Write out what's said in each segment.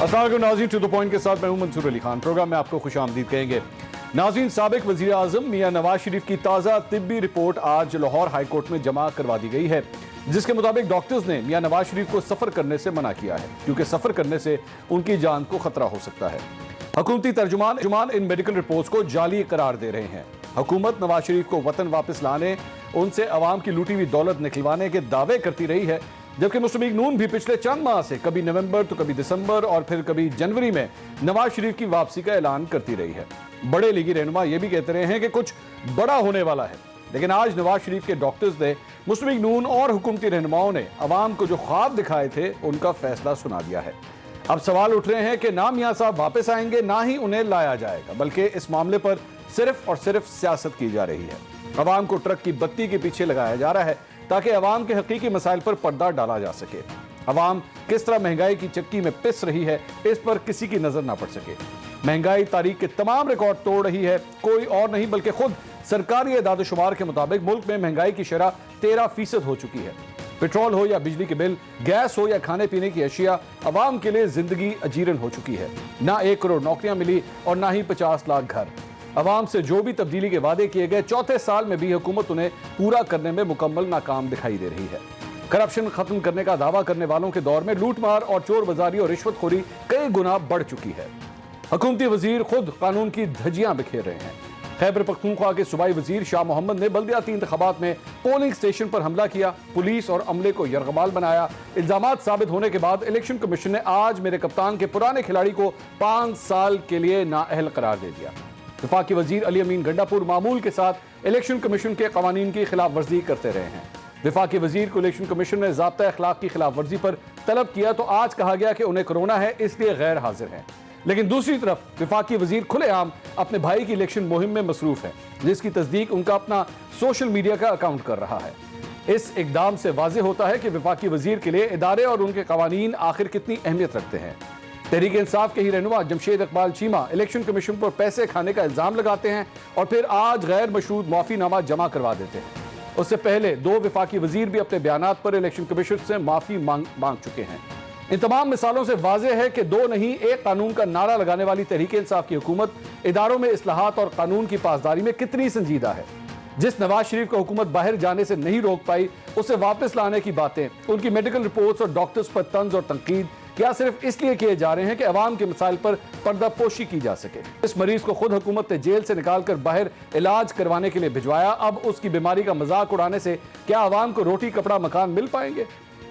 अस्सलाम वालेकुम नाज़रीन, टू द पॉइंट के साथ मैं हूं मंसूर अली खान। प्रोग्राम में आपको खुशामदीद कहेंगे। नाज़रीन, साबिक वज़ीर आज़म मियां नवाज शरीफ की ताज़ा तिब्बी रिपोर्ट आज लाहौर हाई कोर्ट में जमा करवा दी गई है, जिसके मुताबिक डॉक्टर्स ने मियां नवाज शरीफ को सफ़र करने से मना किया है, क्योंकि सफ़र करने से उनकी जान को खतरा हो सकता है। हुकूमती तर्जुमान इन मेडिकल रिपोर्ट्स को जाली करार दे रहे हैं। हुकूमत नवाज शरीफ को वतन वापस लाने, उनसे अवाम की लूटी हुई दौलत निकलवाने के दावे करती रही है, जबकि मुस्लिम लीग नून भी पिछले चंद माह से कभी नवंबर तो कभी दिसंबर और फिर कभी जनवरी में नवाज शरीफ की वापसी का ऐलान करती रही है। बड़े लीगी रहनुमा यह भी कहते रहे हैं कि कुछ बड़ा होने वाला है, लेकिन आज नवाज शरीफ के डॉक्टर्स ने, मुस्लिम लीग नून और हुकूमती रहनुमाओं ने अवाम को जो ख्वाब दिखाए थे उनका फैसला सुना दिया है। अब सवाल उठ रहे हैं कि ना मियां साहब वापस आएंगे, ना ही उन्हें लाया जाएगा, बल्कि इस मामले पर सिर्फ और सिर्फ सियासत की जा रही है। अवाम को ट्रक की बत्ती के पीछे लगाया जा रहा है ताकि अवाम के हकीकी मसाइल पर पर्दा डाला जा सके। अवाम किस तरह महंगाई की चक्की में पिस रही है, इस पर किसी की नजर ना पड़ सके। महंगाई तारीख के तमाम रिकॉर्ड तोड़ रही है, कोई और नहीं बल्कि खुद सरकारी एदाद-ओ-शुमार के मुताबिक मुल्क में महंगाई की शरह 13% हो चुकी है। पेट्रोल हो या बिजली के बिल, गैस हो या खाने पीने की अशिया, अवाम के लिए जिंदगी अजीरन हो चुकी है। ना 1 करोड़ नौकरियां मिली और ना ही 50 लाख घर। अवाम से जो भी तब्दीली के वादे किए गए, चौथे साल में भी हुकूमत उन्हें पूरा करने में मुकम्मल नाकाम दिखाई दे रही है। करप्शन खत्म करने का दावा करने वालों के दौर में लूटमार और चोर बाजारी और रिश्वतखोरी कई गुना बढ़ चुकी है। हुकूमती वजीर खुद कानून की धज्जियां बिखेर रहे हैं। खैबर पख्तूनख्वा के सूबाई वजीर शाह मोहम्मद ने बल्दियाती इंतखाबात में पोलिंग स्टेशन पर हमला किया, पुलिस और अमले को यरगमाल बनाया। इल्जामात साबित होने के बाद इलेक्शन कमीशन ने आज मेरे कप्तान के पुराने खिलाड़ी को 5 साल के लिए नाअहल करार दे दिया। वफाकी वजीर अली अमीन गंडापुर मामूल के साथ इलेक्शन कमीशन के कवानीन की खिलाफ वर्जी करते रहे हैं। वफाकी वजीर को इलेक्शन कमीशन ने ज़ाब्ता अखलाक की खिलाफ वर्जी पर तलब किया तो आज कहा गया कि उन्हें कोरोना है, इसलिए गैर हाजिर हैं। लेकिन दूसरी तरफ वफाकी वजीर खुलेआम अपने भाई की इलेक्शन मुहिम में मसरूफ है, जिसकी तस्दीक उनका अपना सोशल मीडिया का अकाउंट कर रहा है। इस इकदाम से वाज़ेह होता है कि वफाकी वजीर के लिए इदारे और उनके कवानीन आखिर कितनी अहमियत रखते हैं। तहरीक इंसाफ के ही रहनुमा जमशेद इकबाल चीमा इलेक्शन कमीशन पर पैसे खाने का इल्जाम लगाते हैं और फिर आज गैर मशरूत माफीनामा जमा करवा देते हैं। उससे पहले 2 वफाकी वजीर भी अपने बयानात पर इलेक्शन कमीशन से माफी मांग चुके हैं। इन तमाम मिसालों से वाज़ेह है कि 2 नहीं 1 कानून का नारा लगाने वाली तहरीक इंसाफ की हुकूमत इदारों में इस्लाहात और कानून की पासदारी में कितनी संजीदा है। जिस नवाज शरीफ को हुकूमत बाहर जाने से नहीं रोक पाई, उसे वापस लाने की बातें, उनकी मेडिकल रिपोर्ट्स और डॉक्टर्स पर तंज और तनकीद क्या सिर्फ इसलिए किए जा रहे हैं कि अवाम के मसाइल पर पर्दापोशी की जा सके। इस मरीज को खुद हुकूमत ने जेल से निकालकर बाहर इलाज करवाने के लिए भिजवाया। अब उसकी बीमारी का मजाक उड़ाने से क्या अवाम को रोटी कपड़ा मकान मिल पाएंगे?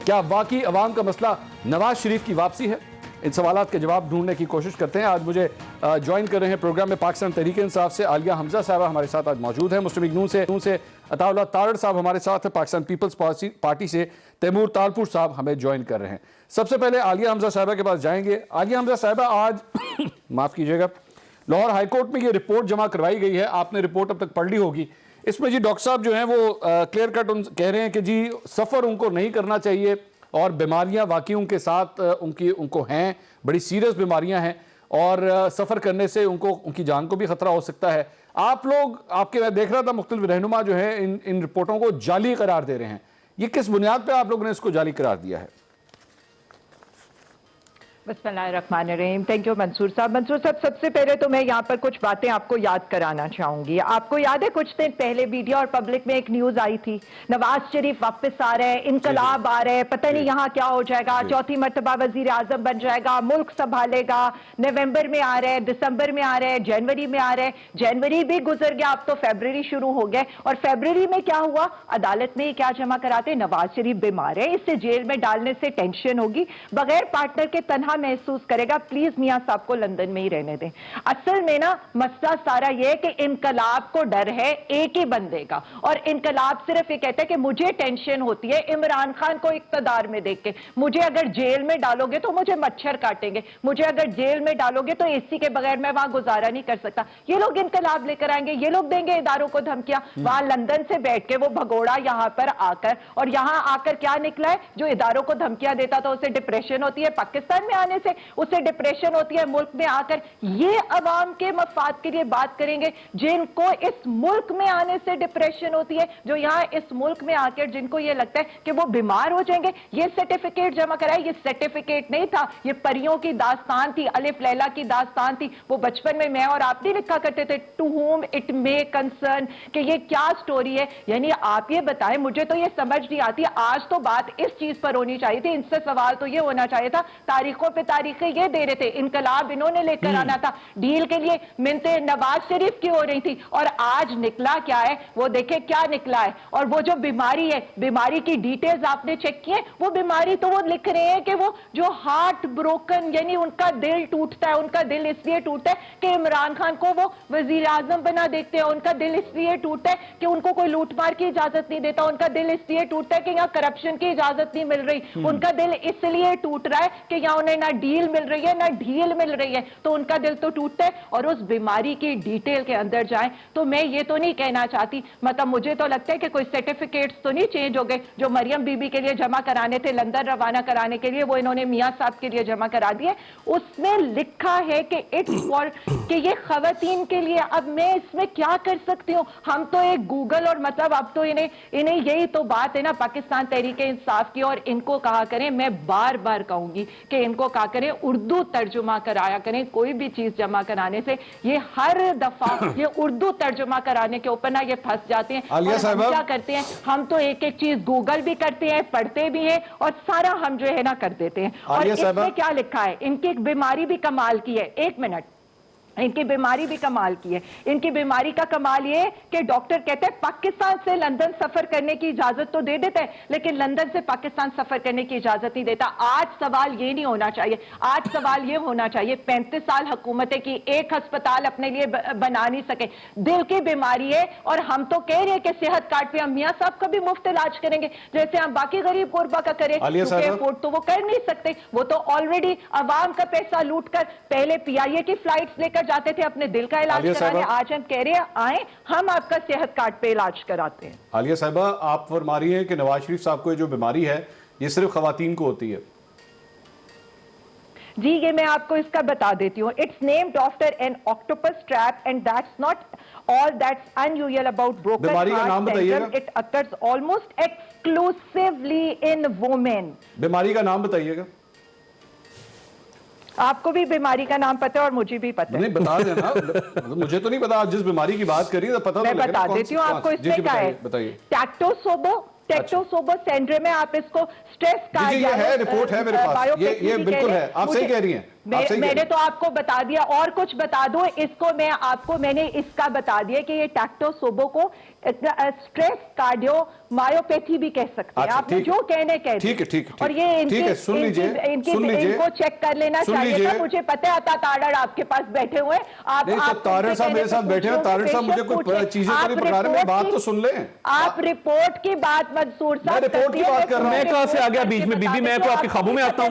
क्या वाकई अवाम का मसला नवाज शरीफ की वापसी है? इन सवालात के जवाब ढूंढने की कोशिश करते हैं। आज मुझे ज्वाइन कर रहे हैं प्रोग्राम में पाकिस्तान तहरीक इंसाफ से आलिया हमजा साहबा हमारे साथ आज मौजूद है। मुस्लिम लीग नून से अताउल्लाह तारड़ साहब हमारे साथ है। पाकिस्तान पीपल्स पार्टी से तैमूर तालपुर साहब हमें ज्वाइन कर रहे हैं। सबसे पहले आलिया हमजा साहबा के पास जाएंगे। आलिया हमजा साहबा, आज माफ़ कीजिएगा, लाहौर हाईकोर्ट में ये रिपोर्ट जमा करवाई गई है, आपने रिपोर्ट अब तक पढ़ ली होगी। इसमें जी डॉक्टर साहब जो हैं वो क्लियर कट कह रहे हैं कि जी सफ़र उनको नहीं करना चाहिए और बीमारियां वाकई उनके साथ उनको हैं, बड़ी सीरियस बीमारियां हैं और सफ़र करने से उनकी जान को भी ख़तरा हो सकता है। आप लोग, मैं देख रहा था मुख्तलिफ रहनुमा जो है इन रिपोर्टों को जाली करार दे रहे हैं। ये किस बुनियाद पर आप लोगों ने इसको जाली करार दिया है? बिस्मिल्लाहिर्रहमानिर्रहीम। थैंक यू मंसूर साहब। सबसे पहले तो मैं यहाँ पर कुछ बातें आपको याद कराना चाहूंगी। आपको याद है कुछ दिन पहले मीडिया और पब्लिक में एक न्यूज आई थी, नवाज शरीफ वापस आ रहे हैं, इनकलाब आ रहे हैं, पता नहीं यहाँ क्या हो जाएगा, चौथी मरतबा वजीर आजम बन जाएगा, मुल्क संभालेगा, नवंबर में आ रहे हैं, दिसंबर में आ रहे हैं, जनवरी में आ रहे हैं। जनवरी भी गुजर गया, अब तो फरवरी शुरू हो गए और फरवरी में क्या हुआ, अदालत में क्या जमा कराते, नवाज शरीफ बीमार है, इससे जेल में डालने से टेंशन होगी, बगैर पार्टनर के तनहा महसूस करेगा, प्लीज मियां साहब को लंदन में ही रहने दें। असल में ना मसला सारा यह है कि इनकलाब को डर है एक ही बंदे का, और इनकलाब सिर्फ ये कहता है कि मुझे टेंशन होती है इमरान खान को इक्तदार में देख के, मुझे अगर जेल में डालोगे तो मुझे मच्छर काटेंगे, मुझे अगर जेल में डालोगे तो एसी के बगैर मैं वहां गुजारा नहीं कर सकता। ये लोग इनकलाब लेकर आएंगे, ये लोग देंगे इदारों को धमकियां, वहां लंदन से बैठ के वो भगोड़ा यहां पर आकर, और यहां आकर क्या निकला है, जो इदारों को धमकियां देता था उसे डिप्रेशन होती है, पाकिस्तान में आने से उसे डिप्रेशन होती है, मुल्क में आकर ये अवाम के मफाद के लिए बात करेंगे जिनको इस मुल्क में आने से डिप्रेशन होती है, जो यहाँ इस मुल्क में आकर जिनको ये लगता है कि वो बीमार हो जाएंगे, ये सर्टिफिकेट जमा कराए। ये सर्टिफिकेट नहीं था, ये परियों की दास्तान थी, अलिफ लैला की दास्तान थी। वो बचपन में मैं और आप नहीं लिखा करते थे, to whom it may concern, कि ये क्या स्टोरी है। यानी आप ये बताएं, मुझे तो ये समझ नहीं आती। आज तो बात इस चीज पर होनी चाहिए थी, इनसे सवाल तो ये होना चाहिए था, तारीखों पे तारीखें ये दे रहे थे, इनकलाब इन्होंने लेकर आना था, डील के लिए मिन्नतें नवाज शरीफ की हो रही थी, और आज निकला क्या है वो देखे क्या निकला है। और वो जो बीमारी है, बीमारी की डिटेल्स आपने चेक किए, वो बीमारी तो वो लिख रहे हैं कि वो जो हार्ट ब्रोकन, यानी उनका दिल टूटता है, उनका दिल इसलिए टूटता है कि इमरान खान को वो वजीर आजम बना देखते हैं, उनका दिल इसलिए टूटता है कि उनको कोई लूटमार की इजाजत नहीं देता, उनका दिल इसलिए टूटता है कि यहाँ करप्शन की इजाजत नहीं मिल रही, उनका दिल इसलिए टूट रहा है कि यहाँ उन्हें ना डील मिल रही है ना ढील मिल रही है, तो उनका दिल तो टूटता है। और उस बीमारी की डिटेल के अंदर जाए तो मैं ये तो नहीं कहना चाहती, मतलब मुझे तो लगता है कि कोई सर्टिफिकेट्स तो नहीं चेंज हो गए जो मरियम बीबी के लिए जमा कराने थे, लंदन रवाना कराने के लिए, वो इन्होंने मियां साहब के लिए जमा करा दिए। उसमें लिखा है कि इट्स फॉर, कि ये खवातीन के लिए। अब मैं इसमें क्या कर सकती हूँ? हम तो एक गूगल, और मतलब अब तो इन्हें यही तो बात है ना पाकिस्तान तहरीक इंसाफ की, और इनको कहा करें, मैं बार बार कहूंगी कि इनको कहा करें उर्दू तर्जुमा कराया करें, कोई भी चीज जमा कराने से। ये हर दफा ये उर्दू तर्जुमा कराने के ऊपर ना ये फंस जाते हैं। और हम क्या करते हैं, हम तो एक एक चीज गूगल भी करते हैं, पढ़ते भी हैं, और सारा हम जो है ना कर देते हैं। और इसमें क्या लिखा है, इनकी एक बीमारी भी कमाल की है, एक मिनट, इनकी बीमारी भी कमाल की है। इनकी बीमारी का कमाल ये कि डॉक्टर कहते हैं पाकिस्तान से लंदन सफर करने की इजाजत तो दे देता है, लेकिन लंदन से पाकिस्तान सफर करने की इजाजत नहीं देता। आज सवाल ये नहीं होना चाहिए, आज सवाल ये होना चाहिए 35 साल हुकूमतें की एक अस्पताल अपने लिए बना नहीं सके, दिल की बीमारी है, और हम तो कह रहे हैं कि सेहत कार्ड पे हम मियां साहब का भी मुफ्त इलाज करेंगे जैसे हम बाकी गरीब गुरबा का करें, क्योंकि अफोर्ड तो वो कर नहीं सकते, वो तो ऑलरेडी अवाम का पैसा लूट कर पहले PIA की फ्लाइट्स लेकर जाते थे अपने दिल का इलाज कराने। आज हम कह रहे हैं आए, हम आपका सेहत कार्ड पे इलाज कराते हैं। आलिया साहिबा, आप फरमा रही हैं कि नवाज शरीफ साहब को ये जो बीमारी है ये सिर्फ खवातीन को होती है। जी, ये मैं आपको इसका बता देती हूँ। It's named after an octopus trap and that's not all that's unusual about broken बीमारी का नाम बताइएगा। It occurs almost exclusively in women. बीमारी का नाम बताइएगा। आपको भी बीमारी का नाम पता है और मुझे भी पता है। नहीं, बता देना। मतलब मुझे तो नहीं पता, आप जिस बीमारी की बात कर रही है पता मैं बता देती हूँ आपको। इसमें क्या है, टैक्टोसोबो सिंड्रोम है, आप इसको स्ट्रेस का, ये है, रिपोर्ट है मेरे पास, ये बिल्कुल है, आप सही कह रही हैं। मैंने तो आपको बता दिया, और कुछ बता दो इसको मैं आपको, मैंने इसका बता दिया कि ये टैक्टोसोबो को स्ट्रेस कार्डियोमायोपैथी भी कह सकते हैं। आपने जो कहने कह दिया। ठीक है, और ये सुन लीजिए, इनको चेक कर लेना चाहिए था। मुझे पता है तारड़ आपके पास बैठे हुए हैं, आप तारड़ साहब मेरे साथ बैठे हैं। तारड़ साहब मुझे कुछ चीजें तो नहीं बता रहे, मैं बात तो सुन लें। आप रिपोर्ट की बात मंसूर साहब, रिपोर्ट की बात कर रहा हूं। मैं कहां से आ गया बीच में? बीबी, मैं को आपके ख्वाबों में आता हूं?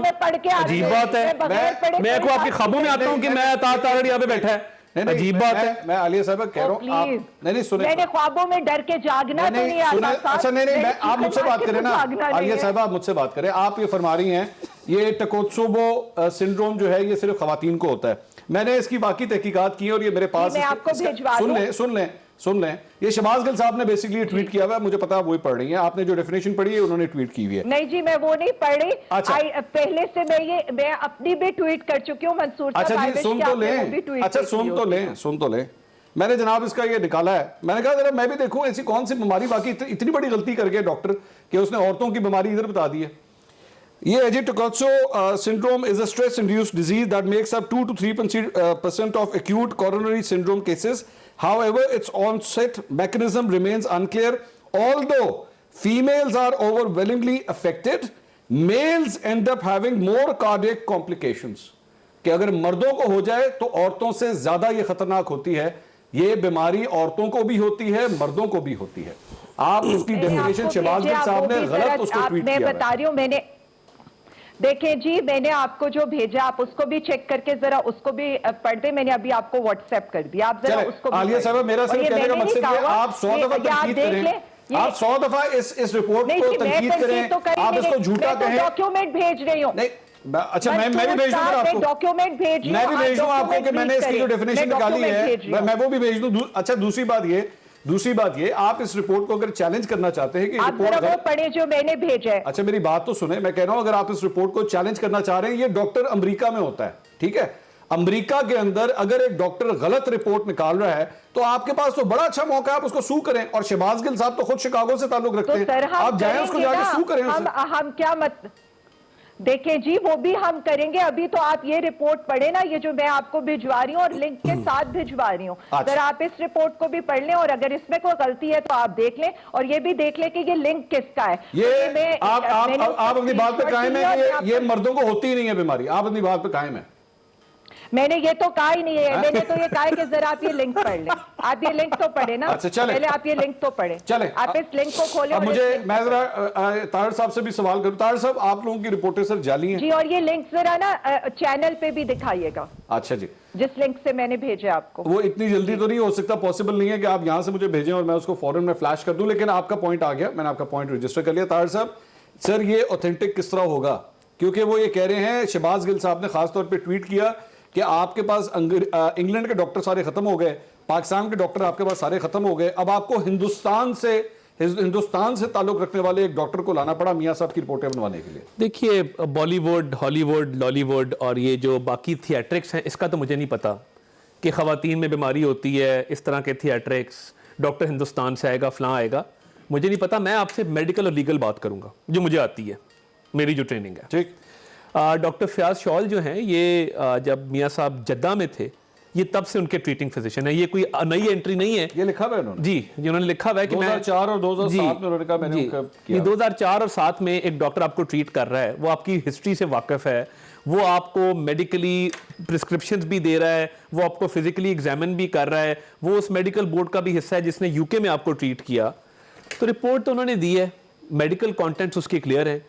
अजीब बात है, मैं को आपके ख्वाबों में आता हूं कि मैं तारड़ यहाँ पे बैठा है। अजीब बात है। मैं आलिया साहब कह रहा हूँ, आप नहीं सुने, मैंने ख्वाबों में डर के जागना तो नहीं आता। अच्छा नहीं, आप मुझसे बात करें ना आलिया साहब, आप मुझसे बात करें। आप ये फरमा रही हैं ये टकोत्सोबो सिंड्रोम जो है ये सिर्फ खवातीन को होता है। मैंने इसकी बाकी तहकीकात की और ये मेरे पास, सुन लें, ये शहबाज गिल साहब ने बेसिकली ट्वीट किया हुआ है, मुझे पता है वही पढ़ रही हैं। आपने जो डेफिनेशन पढ़ी है उन्होंने ट्वीट की हुई है। नहीं जी, मैं वो नहीं पढ़ी। अच्छा, पहले से मैं अपनी भी ट्वीट कर चुकी हूँ मंसूर साहब। अच्छा जी, सुन तो लें। मैंने जनाब इसका ये निकाला है, मैंने कहा जरा मैं भी देखूं ऐसी कौन सी बीमारी, बाकी इतनी बड़ी गलती कर गया डॉक्टर कि उसने औरतों की बीमारी इधर बता दी है। ये takotsubo syndrome is a stress induced disease that makes up 2 to 3% of acute coronary syndrome cases. However, its onset mechanism remains unclear. Although females are overwhelmingly affected, males end up having more cardiac complications. कि अगर मर्दों को हो जाए तो औरतों से ज्यादा ये खतरनाक होती है। ये बीमारी औरतों को भी होती है, मर्दों को भी होती है। आप उसकी डेफिनेशन शहबाज गिल साहब ने गलत उसको ट्वीट किया। मैं बता रही हूं, मैंने देखें जी, मैंने आपको जो भेजा आप उसको भी चेक करके जरा उसको भी पढ़ दे। मैंने अभी आपको व्हाट्सएप कर दिया, आप जरा उसको। आलिया साहब, मेरा सिर्फ कहने का मकसद है आप 100 दफा तनकीद करें, आप 100 दफा इस रिपोर्ट को तनकीद करें, आप इसको झूठा कहें। डॉक्यूमेंट भेज रही हूँ। अच्छा मैं भी भेज दूंगा आपको डॉक्यूमेंट भेजिए, मैं भी भेज दूंगा आपको कि मैंने इसकी जो डेफिनेशन निकाली है मैं वो भी भेज दूं। अच्छा दूसरी बात ये आप इस रिपोर्ट को अगर चैलेंज करना चाहते हैं कि आप रिपोर्ट वो पढ़े जो मैंने भेजा है। अच्छा मेरी बात तो सुने, मैं कह रहा हूं अगर आप इस रिपोर्ट को चैलेंज करना चाह रहे हैं, ये डॉक्टर अमेरिका में होता है, ठीक है, अमेरिका के अंदर अगर एक डॉक्टर गलत रिपोर्ट निकाल रहा है तो आपके पास तो बड़ा अच्छा मौका है, आप उसको सू करें। और शहबाज गिल साहब तो खुद शिकागो से ताल्लुक रखते हैं, आप जाएं उसको जाके सू करें। हम क्या मत देखिए जी, वो भी हम करेंगे। अभी तो आप ये रिपोर्ट पढ़े ना, ये जो मैं आपको भिजवा रही हूँ और लिंक के साथ भिजवा रही हूँ। अगर आप इस रिपोर्ट को भी पढ़ लें और अगर इसमें कोई गलती है तो आप देख लें और ये भी देख लें कि ये लिंक किसका है। ये आप अपनी बात पे कायम है कि ये मर्दों को होती ही नहीं है बीमारी, आप अपनी बात पे कायम है। मैंने ये तो कहा ही नहीं है, मैंने तो ये कहा है कि जरा आप ये लिंक पढ़ लें। आप ये लिंक तो पढ़े ना, अच्छा चले, पहले आप ये लिंक तो पढ़े, चले आप इस लिंक को खोलें। अब मुझे मैं जरा ताहिर साहब से भी सवाल करूं। ताहिर साहब, आप लोगों की रिपोर्टें सर जाली हैं जी, और ये लिंक जरा ना चैनल पे भी दिखाइएगा। अच्छा जी, जिस लिंक से मैंने भेजा आपको, वो इतनी जल्दी तो नहीं हो सकता, पॉसिबल नहीं है कि आप यहां से मुझे भेजें और मैं उसको फौरन में फ्लैश कर दूं, लेकिन आपका पॉइंट आ गया, मैंने आपका पॉइंट रजिस्टर कर लिया। ताहिर साहब सर, ये ऑथेंटिक किस तरह होगा? क्योंकि वो ये कह रहे हैं, शहबाज गिल साहब ने खासतौर पर ट्वीट किया कि आपके पास इंग्लैंड के डॉक्टर सारे खत्म हो गए, पाकिस्तान के डॉक्टर आपके पास सारे खत्म हो गए, अब आपको हिंदुस्तान से ताल्लुक रखने वाले एक डॉक्टर को लाना पड़ा मियां साहब की रिपोर्टें बनवाने के लिए। देखिए, बॉलीवुड, हॉलीवुड, लॉलीवुड और ये जो बाकी थिएट्रिक्स हैं, इसका तो मुझे नहीं पता कि ख़वातीन में बीमारी होती है, इस तरह के थिएट्रिक्स, डॉक्टर हिंदुस्तान से आएगा, फलां आएगा, मुझे नहीं पता। मैं आपसे मेडिकल और लीगल बात करूंगा जो मुझे आती है, मेरी जो ट्रेनिंग है। ठीक। डॉक्टर फयाज शॉल जो हैं, ये जब मियां साहब जद्दा में थे, ये तब से उनके ट्रीटिंग फिजिशियन है, ये कोई नई एंट्री नहीं है। ये लिखा हुआ है उन्होंने जी, उन्होंने लिखा हुआ है कि 2004 और 2007 में उन्होंने कहा मैंने ये 2004 और 7 में एक डॉक्टर आपको ट्रीट कर रहा है, वो आपकी हिस्ट्री से वाकिफ है, वो आपको मेडिकली प्रिस्क्रिप्शंस भी दे रहा है, वो आपको फिजिकली एग्जामिन भी कर रहा है, वो उस मेडिकल बोर्ड का भी हिस्सा है जिसने यूके में आपको ट्रीट किया। तो रिपोर्ट तो उन्होंने दी है, मेडिकल कॉन्टेंट्स उसके क्लियर है।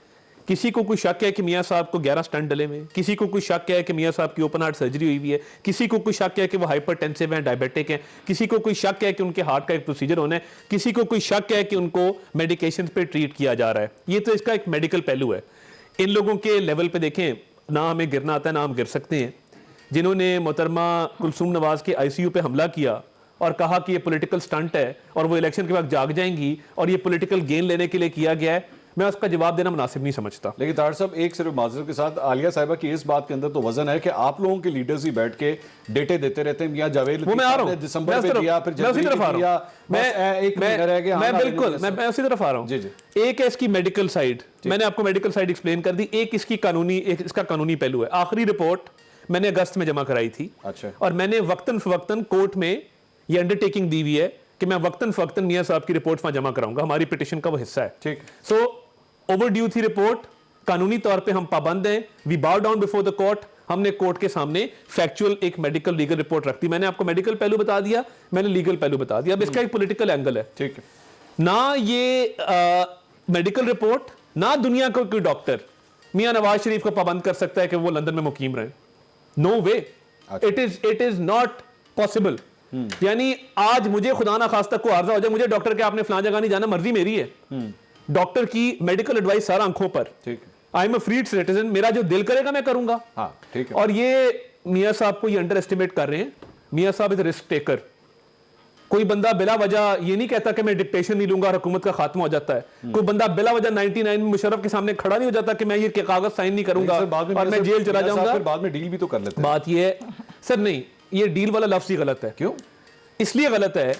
किसी को कोई शक है कि मियां साहब को 11 स्टंट डले हुए हैं, किसी को कोई शक है कि मियां साहब की ओपन हार्ट सर्जरी हुई है, किसी को कोई शक है कि वो हाइपरटेंसिव हैं, डायबिटिक हैं, किसी को कोई शक है कि उनके हार्ट का एक प्रोसीजर होना है, किसी को कोई शक है कि उनको मेडिकेशन पे ट्रीट किया जा रहा है। ये तो इसका एक मेडिकल पहलू है। इन लोगों के लेवल पे देखें, ना हमें गिरना आता है ना हम गिर सकते हैं। जिन्होंने मोहतरमा कुलसूम नवाज के ICU पे हमला किया और कहा कि ये पॉलिटिकल स्टंट है और वो इलेक्शन के बाद जाग जाएंगी और ये पॉलिटिकल गेन लेने के लिए किया गया है, मैं उसका जवाब देना मुनासिब नहीं समझता। लेकिन ताहिर साहब, एक सिर्फ माजरत के साथ, आलिया साहिबा की इस बात के अंदर तो वजन है कि आप लोगों के लीडर्स ही बैठ के डेटे देते रहते हैं। मियां जावेद वो मैं आ रहा हूं, दिसंबर में दिया, फिर जनवरी में दिया, मैं बिल्कुल मैं उसी तरफ आ रहा हूं। जी जी। एक है इसकी मेडिकल साइड, मैंने आपको मेडिकल साइड एक्सप्लेन कर दी, एक इसकी कानूनी, एक इसका कानूनी पहलू है। आखिरी रिपोर्ट मैंने अगस्त में जमा कराई थी। अच्छा। और मैंने वक्तन फवक्तन कोर्ट में ये अंडरटेकिंग दी हुई है कि मैं वक्तन फवक्तन मियां साहब की रिपोर्ट वहां जमा कराऊंगा, हमारी पिटिशन का वो हिस्सा है। ठीक। सो ओवरड्यू थी रिपोर्ट, कानूनी तौर पे हम पाबंद हैं, we bow down before the court. हमने कोर्ट के सामने फैक्चुअल एक मेडिकल लीगल रिपोर्ट रख दी। मैंने आपको मेडिकल पहलू बता दिया, मैंने लीगल पहलू बता दिया। अब इसका एक पॉलिटिकल एंगल है। ठीक है ना, ये मेडिकल रिपोर्ट ना दुनिया का कोई डॉक्टर मियां नवाज शरीफ को पाबंद कर सकता है कि वो लंदन में मुकीम रहे। No way, it is not possible. यानी आज मुझे खुदा ना खास्ता को आर्जा हो जाए, मुझे डॉक्टर के आपने फलां जगह नहीं जाना, मर्जी मेरी है। डॉक्टर की मेडिकल एडवाइस सारा आंखों पर। ठीक है। I am a free citizen, मेरा जो दिल करेगा मैं करूंगा। हाँ, ठीक है। और ये मियां साहब को ये अंडर एस्टिमेट कर रहे हैं। मियां साहब इज रिस्क टेकर। कोई बंदा बिला वजह ये नहीं कहता कि मैं डिक्टेशन नहीं लूंगा और हुकूमत का खात्मा हो जाता है। कोई बंदा बिला वजह 99 में मुशर्रफ के सामने खड़ा नहीं हो जाता कि मैं ये कागज साइन नहीं करूंगा और मैं जेल चला जाऊंगा। बाद में डील भी तो कर लेते हैं। बात ये है सर, नहीं, ये डील वाला लफ्ज ही गलत है। क्यों? इसलिए गलत है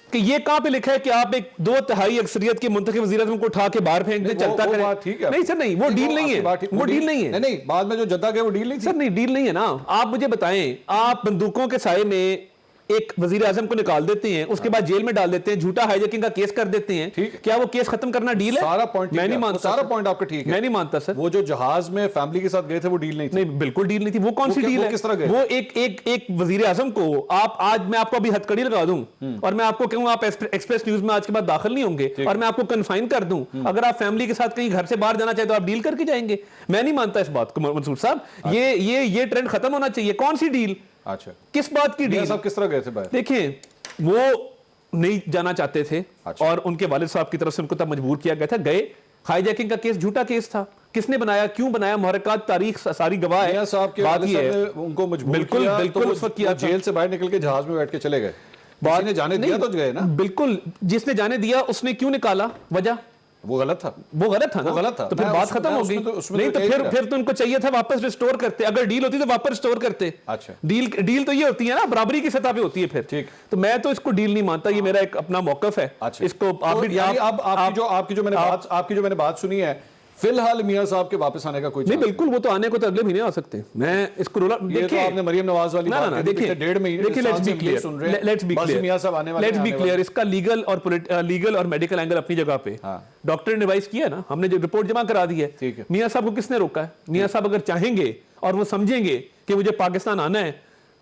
कि ये कहां पे लिखा है कि आप एक 2/3 अक्सरियत के मुंतखब वज़ीर-ए-आज़म को उठा के बाहर फेंक दे, चलता करें। ठीक है। नहीं सर, नहीं, वो डील नहीं है, वो डील नहीं है। नहीं, बाद में जो जद्दा गए वो डील नहीं थी सर, नहीं, डील नहीं है ना। आप मुझे बताएं, आप बंदूकों के साए में एक वजीर आजम को निकाल देते हैं, उसके बाद जेल में डाल देते हैं, झूठा हाईजैकिंग का केस कर देते हैं। ठीक, क्या वो केस खत्म करना डील है? सारा पॉइंट मैं नहीं मानता। सारा पॉइंट आपका ठीक है, मैं नहीं मानता सर। वो जो जहाज में फैमिली के साथ गए थे वो डील नहीं थी। नहीं, बिल्कुल डील नहीं थी। वो कौन सी डील है? किस तरह गए? वो एक वजीर आजम को आप, आज मैं आपको अभी हथकड़ी लगा दूं और मैं आपको कहूं आप एक्सप्रेस न्यूज में आज के बाद दाखिल नहीं होंगे और मैं आपको कन्फाइन कर दूं, अगर आप फैमिली के साथ कहीं घर से बाहर जाना चाहे तो आप डील करके जाएंगे। मैं नहीं मानता इस बात को मंसूर साहब। ये ट्रेंड खत्म होना चाहिए। कौन सी डील? अच्छा, किस बात की डील? साहब किस तरह गए थे बाहर? देखिए, वो नहीं जाना चाहते थे। अच्छा। और उनके वालिद साहब की तरफ से उनको तब मजबूर किया गया था। गए, हाईजैकिंग का केस झूठा केस था, किसने बनाया, क्यों बनाया, मुहर्रिकात, तारीख सारी गवाह है। मियां साहब के बात वालिद ये साहब है, ने उनको मजबूर बिल्कुल किया, बिल्कुल तो उस वक्त किया वो जेल से बाहर निकल के जहाज में बैठ के चले गए। बात ने जाने दिया तो गए ना, बिल्कुल, जिसने जाने दिया उसने क्यों निकाला, वजह वो गलत था। वो गलत था ना, वो गलत था। तो फिर मैं बात उसमें- खत्म मैं हो गई। उसमें तो नहीं तो कह ही रहा। फिर तो उनको चाहिए था वापस रिस्टोर करते, अगर डील होती तो वापस रिस्टोर करते। अच्छा। डील तो ये होती है ना, बराबरी की सतह पे होती है फिर। ठीक। तो मैं तो इसको डील नहीं मानता, ये मेरा एक अपना मौकफ है। अच्छा। इसको आप तो भी यानी अब आपकी जो मैंने बात सुनी है, फिलहाल मियां साहब के वापस आने का कोई नहीं, चांस बिल्कुल वो तो आने को तो अगले महीने आ सकते हैं। मैं इसको रोला ये तो देखिए, आपने मरियम नवाज वाली बात कही, देखिए, पिछले 1.5 महीने देखिए, लेट्स बी क्लियर, मियां साहब आने वाले लेट्स हैं, बी आने क्लियर, वाले। इसका लीगल और मेडिकल एंगल अपनी जगह पे। हाँ। डॉक्टर ने रिवाइज किया ना, हमने जो रिपोर्ट जमा करा दी है। ठीक है। मियां साहब को किसने रोका है? मियां साहब अगर चाहेंगे और वो समझेंगे कि मुझे पाकिस्तान आना है,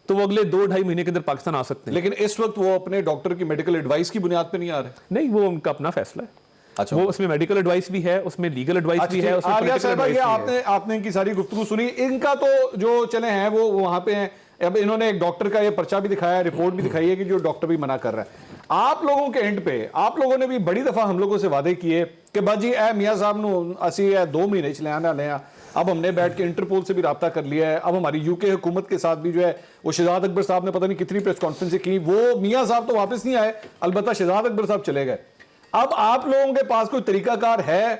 तो वो अगले 2-2.5 महीने के अंदर पाकिस्तान आ सकते हैं। लेकिन इस वक्त वो अपने डॉक्टर की मेडिकल एडवाइस की बुनियाद पे नहीं आ रहे। नहीं, वो उनका अपना फैसला है। अच्छा। वो उसमें मेडिकल एडवाइस भी है, उसमें लीगल एडवाइस भी है, उसमें आलिया political साहब, advice ये भी है। आपने इनकी सारी गुफ्तगू सुनी, इनका तो जो चले हैं वो वहां पे हैं। अब इन्होंने एक डॉक्टर का ये पर्चा भी दिखाया, रिपोर्ट भी दिखाई है कि जो डॉक्टर भी मना कर रहा है। आप लोगों के एंड पे आप लोगों ने भी बड़ी दफा हम लोगों से वादे किए कि बाजी ए मियां साहब नु असी 2 महीने चले आने वाले हैं। अब हमने बैठ के इंटरपोल से भी राब्ता कर लिया है। अब हमारी यूके हुकूमत के साथ भी जो है वो शहजाद अकबर साहब ने पता नहीं कितनी प्रेस कॉन्फ्रेंस की, वो मियां साहब तो वापस नहीं आए, अलबत्ता शहजाद अकबर साहब चले गए। अब आप लोगों के पास कोई तरीकाकार है,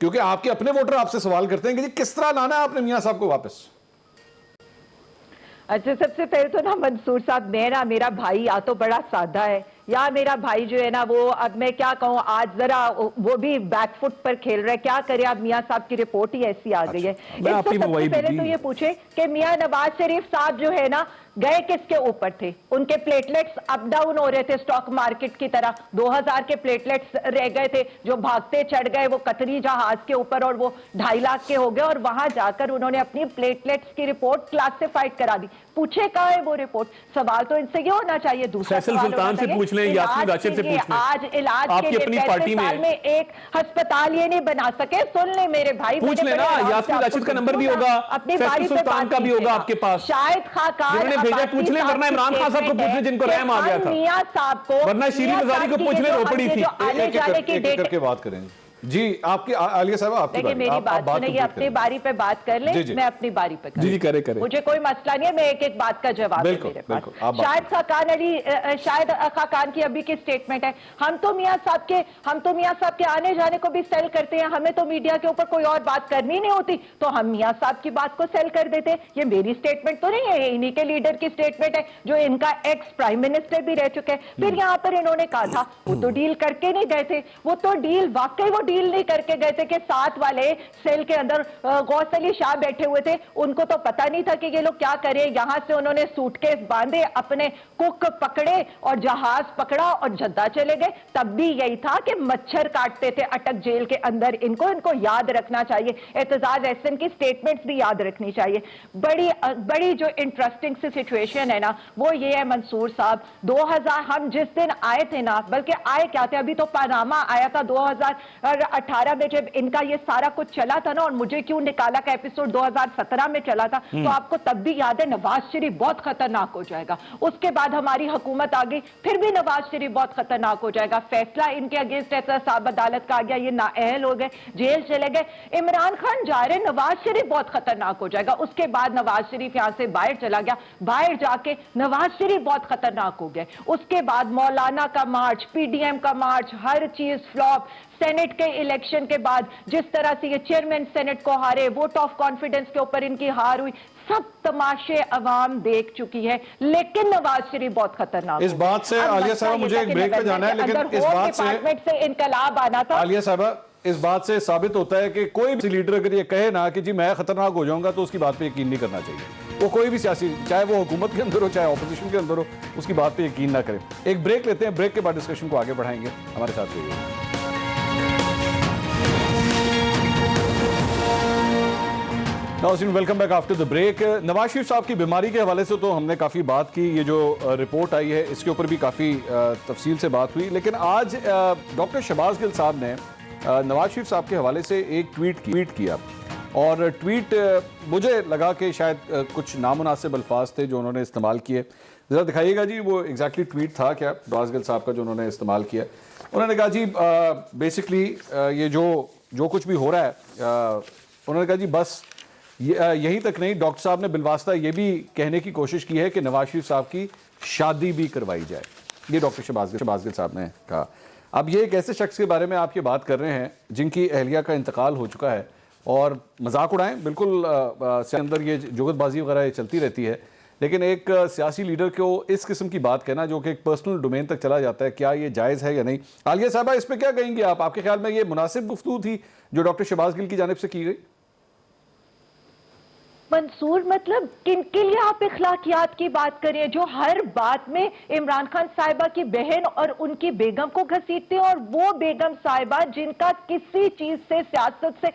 क्योंकि आपके अपने वोटर आपसे सवाल करते हैं कि जी किस तरह लाना है आपने मियां साहब को वापस? अच्छा, सबसे पहले तो ना मंसूर साहब, मेरा भाई या तो बड़ा सादा है, या मेरा भाई जो है ना वो, अब मैं क्या कहूँ, आज जरा वो भी बैकफुट पर खेल रहा है। क्या करे, अब मियां साहब की रिपोर्ट ही ऐसी आ गई है। मैं एक तो आपकी सबसे मुआइद पहले दी। तो ये पूछे कि मियां नवाज शरीफ साहब जो है ना गए किसके ऊपर थे? उनके प्लेटलेट्स अप डाउन हो रहे थे स्टॉक मार्केट की तरह। 2000 के प्लेटलेट्स रह गए थे, जो भागते चढ़ गए वो कतरी जहाज के ऊपर, और वो 2.5 लाख के हो गए। और वहां जाकर उन्होंने अपनी प्लेटलेट्स की रिपोर्ट क्लासिफाइड करा दी। पूछे कहाँ है वो रिपोर्ट? सवाल तो इनसे ये होना चाहिए। दूसरा फैसल सवाल सुल्तान होना से चाहिए, पूछ लें, यास्मीन राशिद से पूछ लें। आज इलाज आपकी के लिए अपनी 35 पार्टी साल में एक अस्पताल ये नहीं बना सके। सुन ले मेरे भाई, पूछ मैंने लेना, बड़े आराम से यास्मीन आपको राशिद का नंबर भी सुना, होगा, अपनी फैसल बारी पे सुल्तान बात का भी होगा कीजिएगा। आपके पास। शाहिद खाकान जिन्होंने भेजा, अब्बासी पूछ लें, साहब वरना की इमरान खान साहब को statement पूछ लें, जिनको है रहम आ कि गया हम था। मियां साहब को, वरना शीरीन मियां मज़ारी को साहब पूछ की लें, जो रो पड़ी हमने थी। जो आने जाने की एक डेट करके बात करेंगे जी। आपकी आलिया साहब, आपकी देखिए, बारी, मेरी आप बात बात सुनिए, complete अपनी करें। बारी पे बात कर जी, ले, जी। मैं अपनी बारी पे जी, करे। मुझे कोई मसला नहीं है, मैं एक एक बात का जवाब है बिल्कुल, मेरे बिल्कुल, पास। आप बात शाहिद खाकान की अभी की स्टेटमेंट है, हम तो मियां साहब के आने जाने को भी सेल करते हैं, हमें तो मीडिया के ऊपर कोई और बात करनी नहीं होती, तो हम मियां साहब की बात को सेल कर देते। ये मेरी स्टेटमेंट तो नहीं है, इन्हीं के लीडर की स्टेटमेंट है, जो इनका एक्स प्राइम मिनिस्टर भी रह चुके हैं। फिर यहाँ पर इन्होंने कहा था वो तो डील करके नहीं गए थे, वो डील नहीं करके गए थे कि साथ वाले सेल के अंदर गौस अली शाह बैठे हुए थे, उनको तो पता नहीं था कि ये लोग क्या करें। यहां से उन्होंने सूटकेस बांधे, अपने कुक पकड़े और जहाज पकड़ा और जद्दा चले गए। तब भी यही था कि मच्छर काटते थे अटक जेल के अंदर। इनको याद रखना चाहिए, एतजाज एहसन की स्टेटमेंट्स भी याद रखनी चाहिए। बड़ी जो इंटरेस्टिंग सी सिचुएशन है ना, वो ये है मंसूर साहब, 2000 हम जिस दिन आए थे ना, बल्कि आए क्या थे, अभी तो पानामा आया था 2018 में, जब इनका ये सारा कुछ चला था ना, और मुझे क्यों निकाला का एपिसोड 2017 में चला था, तो आपको तब भी याद है नवाज शरीफ बहुत खतरनाक हो जाएगा। उसके बाद हमारी हुकूमत आ गई, फिर भी नवाज शरीफ बहुत खतरनाक हो जाएगा। फैसला इनके अगेंस्ट एहतसाब अदालत का आ गया, ये नाअहल हो गए, जेल चले गए। इमरान खान जा रहे, नवाज शरीफ बहुत खतरनाक हो जाएगा। उसके बाद नवाज शरीफ यहां से बाहर चला गया, बाहर जाके नवाज शरीफ बहुत खतरनाक हो गए। उसके बाद मौलाना का मार्च, पीडीएम का मार्च, हर चीज फ्लॉप। सेनेट के इलेक्शन के बाद जिस तरह से ये चेयरमैन सेनेट को हारे, वोट ऑफ कॉन्फिडेंस के ऊपर इनकी हार हुई, सब तमाशे अवाम देख चुकी है। लेकिन नवाज शरीफ बहुत खतरनाक। इस बात से आलिया साहब, मुझे एक ब्रेक पे जाना है, लेकिन इस बात से इनकलाब आना था। आलिया साहब, इस बात से साबित होता है कि कोई भी लीडर अगर ये कहे ना कि जी मैं खतरनाक हो जाऊंगा, तो उसकी बात पे यकीन नहीं करना चाहिए। वो कोई भी सियासी, चाहे वो हुकूमत के अंदर हो चाहे ऑपोजिशन के अंदर हो, उसकी बात पे यकीन ना करें। एक ब्रेक लेते हैं, ब्रेक के बाद डिस्कशन को आगे बढ़ाएंगे। हमारे साथ रहिए। नाज़रीन, welcome back after the break. Nawaz Sharif sahab की बीमारी के हवाले से तो हमने काफ़ी बात की, ये जो रिपोर्ट आई है इसके ऊपर भी काफ़ी तफसील से बात हुई। लेकिन आज डॉक्टर शहबाज गिल साहब ने नवाज शरीफ साहब के हवाले से एक ट्वीट किया, और ट्वीट मुझे लगा कि शायद कुछ नामुनासिब अल्फाज थे जो उन्होंने इस्तेमाल किए। ज़रा दिखाइएगा जी वो एग्जैक्टली ट्वीट था क्या शहबाज गिल साहब का जो उन्होंने इस्तेमाल किया। उन्होंने कहा जी बेसिकली ये जो कुछ भी हो रहा है उन्होंने कहा जी बस यहीं तक नहीं, डॉक्टर साहब ने बिलवास्ता ये भी कहने की कोशिश की है कि नवाज शरीफ साहब की शादी भी करवाई जाए। ये डॉक्टर शहबाज गिल साहब ने कहा। अब ये एक ऐसे शख्स के बारे में आप ये बात कर रहे हैं जिनकी अहलिया का इंतकाल हो चुका है, और मजाक उड़ाएं बिल्कुल से अंदर ये जुगतबाजी वगैरह ये चलती रहती है, लेकिन एक सियासी लीडर को इस किस्म की बात कहना जो कि एक पर्सनल डोमेन तक चला जाता है, क्या ये जायज़ है या नहीं? आलिया साहबा, इस पर क्या कहेंगे आप? आपके ख्याल में ये मुनासिब गुफ्तगू थी जो डॉक्टर शहबाज गिल की जानिब से की गई? मंसूर, मतलब किनके लिए आप इखलाकियात की बात करें जो हर बात में इमरान खान साहिबा की बहन और उनकी बेगम को घसीटते हैं, और वो बेगम साहिबा जिनका किसी चीज से, सियासत से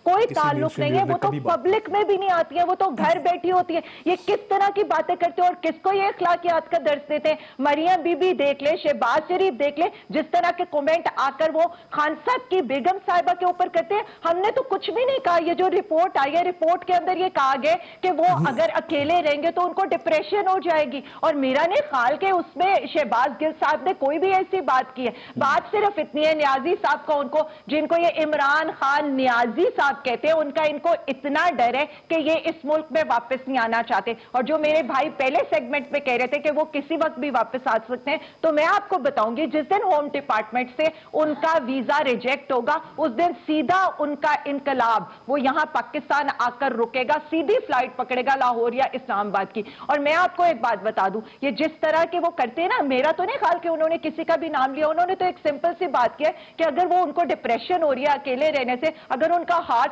कोई ताल्लुक नहीं है, वो तो पब्लिक में भी नहीं आती है, वो तो घर बैठी होती है। ये किस तरह की बातें करते हैं और किसको ये इखलाकियात का दर्स देते हैं? मरियम बीबी देख ले, शहबाज शरीफ देख ले, जिस तरह के कमेंट आकर वो खान साहब की बेगम साहिबा के ऊपर करते हैं। हमने तो कुछ भी नहीं कहा। ये जो रिपोर्ट आई है, रिपोर्ट के अंदर ये कहा गया कि वो अगर अकेले रहेंगे तो उनको डिप्रेशन हो जाएगी, और मीरा ने खाल के उसमें शहबाज गिल साहब ने कोई भी ऐसी बात की है। बात सिर्फ इतनी है, न्याजी साहब का, उनको जिनको ये इमरान खान न्याजी साहब कहते हैं, उनका इनको इतना डर है कि ये इस मुल्क में वापस नहीं आना चाहते। और जो मेरे भाई पहले सेगमेंट में कह रहे थे कि वो किसी वक्त भी वापस आ सकते हैं, तो मैं आपको बताऊंगी जिस दिन होम डिपार्टमेंट से उनका वीजा रिजेक्ट होगा उस दिन सीधा उनका इनकलाब वो यहां पाकिस्तान आकर रुकेगा, सीधी फ्लाइट पकड़ेगा लाहौर या इस्लामाबाद की। और मैं आपको एक बात बता दूं, ये जिस तरह के वो करते हैं ना, मेरा तो नहीं ख्याल कि उन्होंने किसी का भी नाम लिया, उन्होंने तो एक सिंपल सी बात की है कि अगर वो उनको डिप्रेशन हो रही है अकेले रहने से, अगर उनका हार्ट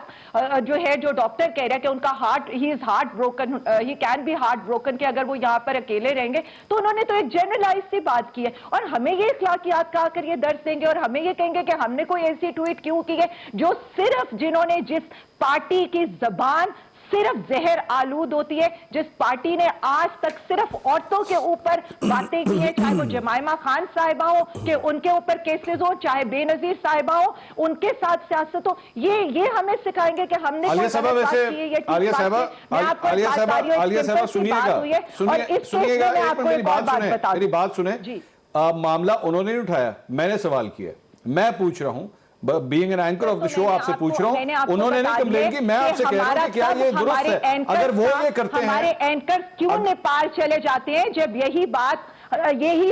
जो है, जो डॉक्टर कह रहा है कि उनका heart, he is heart broken, he can be heart broken, कि अगर वो यहां पर अकेले रहेंगे, तो उन्होंने तो एक जनरलाइज सी बात की है। और हमें ये इखलाकियात का आकर ये दर्ज देंगे और हमें ये कहेंगे कि हमने कोई ऐसी ट्वीट क्यों की है जो सिर्फ, जिन्होंने, जिस पार्टी की जबान सिर्फ जहर आलूद होती है, जिस पार्टी ने आज तक सिर्फ औरतों के ऊपर बातें की हैं, चाहे वो जमाइमा खान साहिबा हो कि उनके ऊपर केसेस हो, चाहे बेनजीर साहिबा हो उनके साथ सियासत हो, ये हमें सिखाएंगे कि हमने आलिया साहबा, वैसे आलिया साहबा सुनिएगा, मेरी बात सुने। मामला उन्होंने नहीं उठाया, मैंने सवाल किया, मैं पूछ रहा हूं, being an anchor of the show आपसे पूछ रहा हूं, उन्होंने नहीं कंप्लेन की, मैं आपसे कह रहा हूं कि क्या ये दुरुस्त है? अगर वो ये करते हैं, हमारे एंकर क्यों नेपाल चले जाते हैं जब यही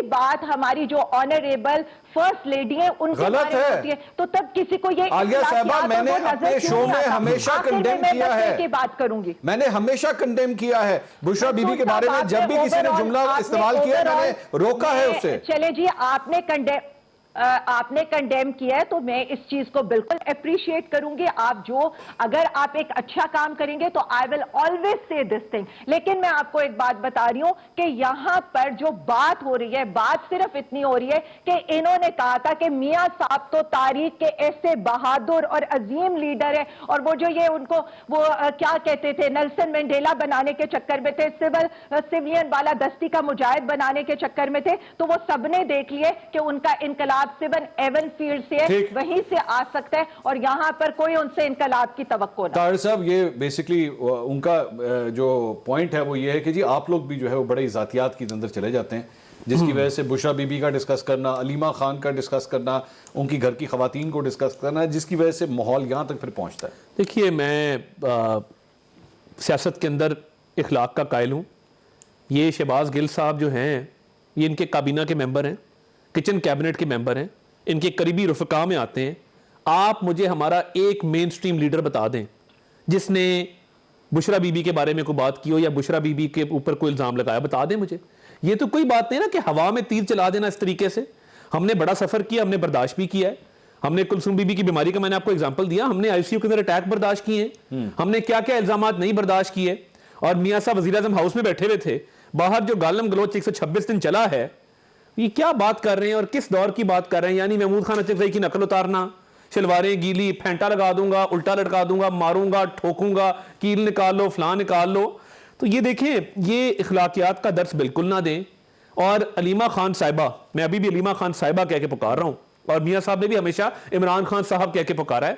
बात हमारी जो ऑनरेबल फर्स्ट लेडी है उनके बारे में होती है, तो तब किसी को ये आलिया साहबा, मैंने अपने शो में हमेशा कंडेम किया है, की बात करूंगी, मैंने हमेशा कंडेम किया है बुशरा बीबी के बारे में, जब भी किसी ने जुमला इस्तेमाल किया मैंने रोका है उससे। चले जी, आपने कंडेम किया है तो मैं इस चीज को बिल्कुल अप्रिशिएट करूंगी। अगर आप एक अच्छा काम करेंगे तो I will always say this thing. लेकिन मैं आपको एक बात बता रही हूं कि यहां पर जो बात हो रही है, बात सिर्फ इतनी हो रही है कि इन्होंने कहा था कि मियां साहब तो तारीख के ऐसे बहादुर और अजीम लीडर है, और वो जो ये उनको वो क्या कहते थे, नेल्सन मंडेला बनाने के चक्कर में थे, सिविलियन वाला दस्ती का मुजाहिद बनाने के चक्कर में थे, तो वो सबने देख लिए कि उनका इनकलाब सिवन एवन फील्ड से है, वहीं से आ सकता है, और यहां पर कोई उनसे इनकलाब की तवक्को नहीं। ताहिर साहब, ये बेसिकली उनका जो पॉइंट है वो ये है कि जी आप लोग भी जो है वो बड़े ज़ातियात के अंदर चले जाते हैं, जिसकी वजह से बुशरा बीबी का डिस्कस करना, अलीमा खान का डिस्कस करना, उनकी घर की खवातीन को डिस्कस करना, जिसकी वजह से माहौल यहाँ तक फिर पहुँचता है। देखिए, मैं सियासत के अंदर इखलाक का कायल हूँ। ये शहबाज गिल साहब जो हैं, ये इनके काबीना के मेंबर हैं, किचन कैबिनेट के मेंबर हैं, इनके करीबी रफ़का में आते हैं। आप मुझे हमारा एक मेन स्ट्रीम लीडर बता दें जिसने बुशरा बीबी के बारे में कोई बात की हो या बुशरा बीबी के ऊपर कोई इल्ज़ाम लगाया, बता दें मुझे। ये तो कोई बात नहीं ना कि हवा में तीर चला देना इस तरीके से। हमने बड़ा सफ़र किया, हमने बर्दाश्त भी किया है। हमने कुलसुम बीबी की बीमारी का मैंने आपको एग्जाम्पल दिया, हमने आईसीयू के अंदर अटैक बर्दाश्त किए हैं, हमने क्या क्या इल्ज़ाम नहीं बर्दाश्त किए। और मियाँ साहब वज़ीर आज़म हाउस में बैठे हुए थे, बाहर जो गालम गलोच 126 दिन चला है, ये क्या बात कर रहे हैं और किस दौर की बात कर रहे हैं? यानी महमूद खान अचकज़ई की नकल उतारना, शलवारें गीली, फेंटा लगा दूंगा, उल्टा लटका दूंगा, मारूंगा, ठोकूंगा, कील निकाल लो, फलां निकाल लो। तो ये देखें, ये इखलाकियात का दर्स बिल्कुल ना दें। और अलीमा खान साहिबा, मैं अभी भी अलीमा खान साहिबा कह के पुकार रहा हूँ, और मियाँ साहब ने भी हमेशा इमरान खान साहब कह के पुकारा है।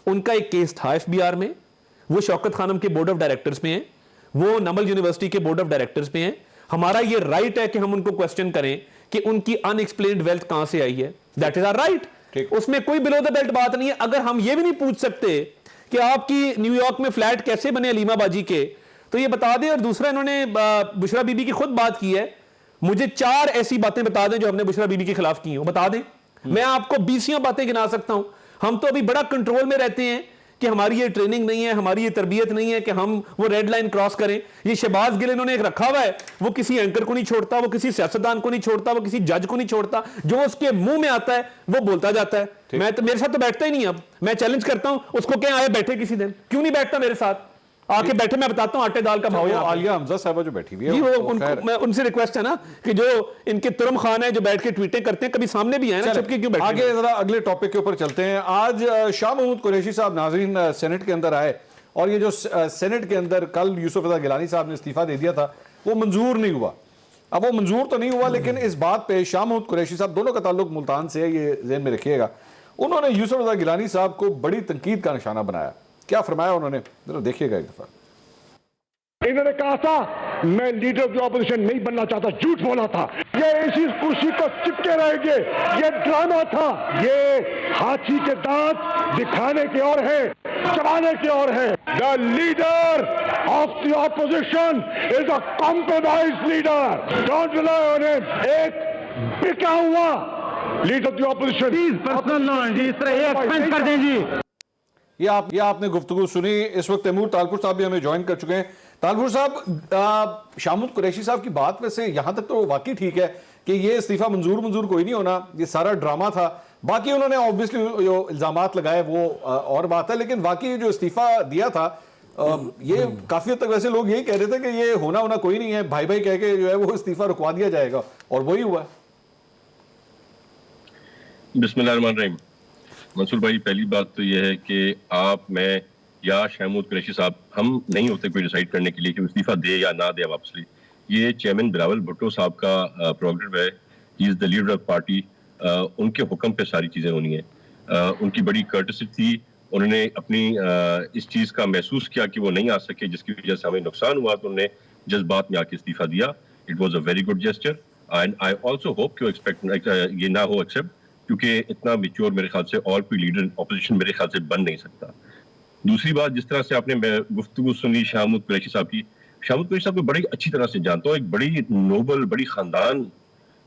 उनका एक केस था FBR में, वो शौकत खानम के बोर्ड ऑफ डायरेक्टर्स में है, वो नमल यूनिवर्सिटी के बोर्ड ऑफ डायरेक्टर्स में है। हमारा ये राइट है कि हम उनको क्वेश्चन करें कि उनकी अनएक्सप्लेन्ड वेल्थ कहां से आई है, दैट इज आवर राइट। उसमें कोई बिलो द बेल्ट बात नहीं है। अगर हम ये भी नहीं पूछ सकते कि आपकी न्यूयॉर्क में फ्लैट कैसे बने अलीमा बाजी के, तो ये बता दें। और दूसरा, इन्होंने बुशरा बीबी की खुद बात की है, मुझे 4 ऐसी बातें बता दें जो हमने बुशरा बीबी के खिलाफ की हो, बता दें। मैं आपको 20 बातें गिना सकता हूं। हम तो अभी बड़ा कंट्रोल में रहते हैं कि हमारी ये ट्रेनिंग नहीं है, हमारी ये तरबियत नहीं है कि हम वो रेड लाइन क्रॉस करें। ये शहबाज गिल इन्होंने एक रखा हुआ है, वो किसी एंकर को नहीं छोड़ता, वो किसी सियासतदान को नहीं छोड़ता, वो किसी जज को नहीं छोड़ता, जो उसके मुंह में आता है वो बोलता जाता है। मैं तो, मेरे साथ तो बैठता ही नहीं। अब मैं चैलेंज करता हूं उसको, क्या आए बैठे किसी दिन, क्यों नहीं बैठता मेरे साथ आके बैठे, मैं बताता हूं आटे दाल का भाव। आलिया हमजा साहबा जो बैठी हुई है, जी, वो मैं उनसे रिक्वेस्ट है ना कि जो इनके तुरम खान है जो बैठ के ट्वीटें करते हैं, कभी सामने भी आए ना, चुपके क्यों बैठे। आगे जरा अगले टॉपिक के ऊपर चलते हैं। आज शाह महमूद कुरैशी साहब नाज़रीन सेनेट के अंदर आए, और ये जो सेनेट के अंदर कल यूसुफ रज़ा गिलानी साहब ने इस्तीफा दे दिया था, वो मंजूर नहीं हुआ। अब वो मंजूर तो नहीं हुआ, लेकिन इस बात पे शाह महमूद कुरैशी साहब, दोनों का ताल्लुक मुल्तान से है, ये ज़हन में रखिएगा, उन्होंने यूसुफ रज़ा गिलानी साहब को बड़ी तनकीद का निशाना बनाया। क्या फरमाया उन्होंने, जरा देखिएगा एक दफा। इन्होंने कहा था मैं लीडर ऑफ द ऑपोजिशन नहीं बनना चाहता, झूठ बोला था। ये इसी कुर्सी को चिपके रहेंगे, ये ड्रामा था। ये हाथी के दांत दिखाने की ओर है, चबाने की ओर है। The leader of the opposition is a compromise leader, don't rely on him. एक बिका हुआ leader of the opposition. Personal नॉन जी, इस तरह ये एक्सपेंड कर दें जी। ये आपने गुफ्तगू सुनी। इस वक्त तैमूर तालपुर साहब भी हमें ज्वाइन कर चुके हैं। तालपुर साहब, शाह महमूद कुरैशी साहब की बात वैसे यहां तक तो वाकई ठीक है कि ये इस्तीफा मंजूर कोई नहीं होना, ये सारा ड्रामा था। बाकी उन्होंने ऑब्वियसली जो इल्जामात लगाए वो और बात है, लेकिन वाकई जो इस्तीफा दिया था, ये काफी हद तक वैसे लोग यही कह रहे थे कि ये होना कोई नहीं है, भाई भाई कह के जो है वो इस्तीफा रुकवा दिया जाएगा, और वही हुआ। बिस्मिल्लाहिर्रहमानिर्रहीम। मंसूर भाई, पहली बात तो यह है कि आप, मैं या शाह महमूद कुरैशी साहब, हम नहीं होते कोई डिसाइड करने के लिए कि इस्तीफा दे या ना दे वापस ले। ये चेयरमैन बिलावल भुट्टो साहब का प्रोग्रेटिव है, he is the leader of party. उनके हुक्म पे सारी चीजें होनी है। उनकी बड़ी कर्टसी थी, उन्होंने अपनी इस चीज का महसूस किया कि वो नहीं आ सके, जिसकी वजह से हमें नुकसान हुआ, तो उन्होंने जज्बात में आके इस्तीफा दिया। It was a very good gesture, and I also hope कि ये ना हो एक्सेप्ट, क्योंकि इतना मेच्योर मेरे ख्याल से और कोई लीडर ऑपोजिशन मेरे ख्याल से बन नहीं सकता। दूसरी बात, जिस तरह से आपने गुफ्तगू सुनी शाह महमूद कुरैशी साहब की, शाह महमूद कुरैशी साहब को बड़ी अच्छी तरह से जानता हूँ। एक बड़ी नोबल, बड़ी खानदान,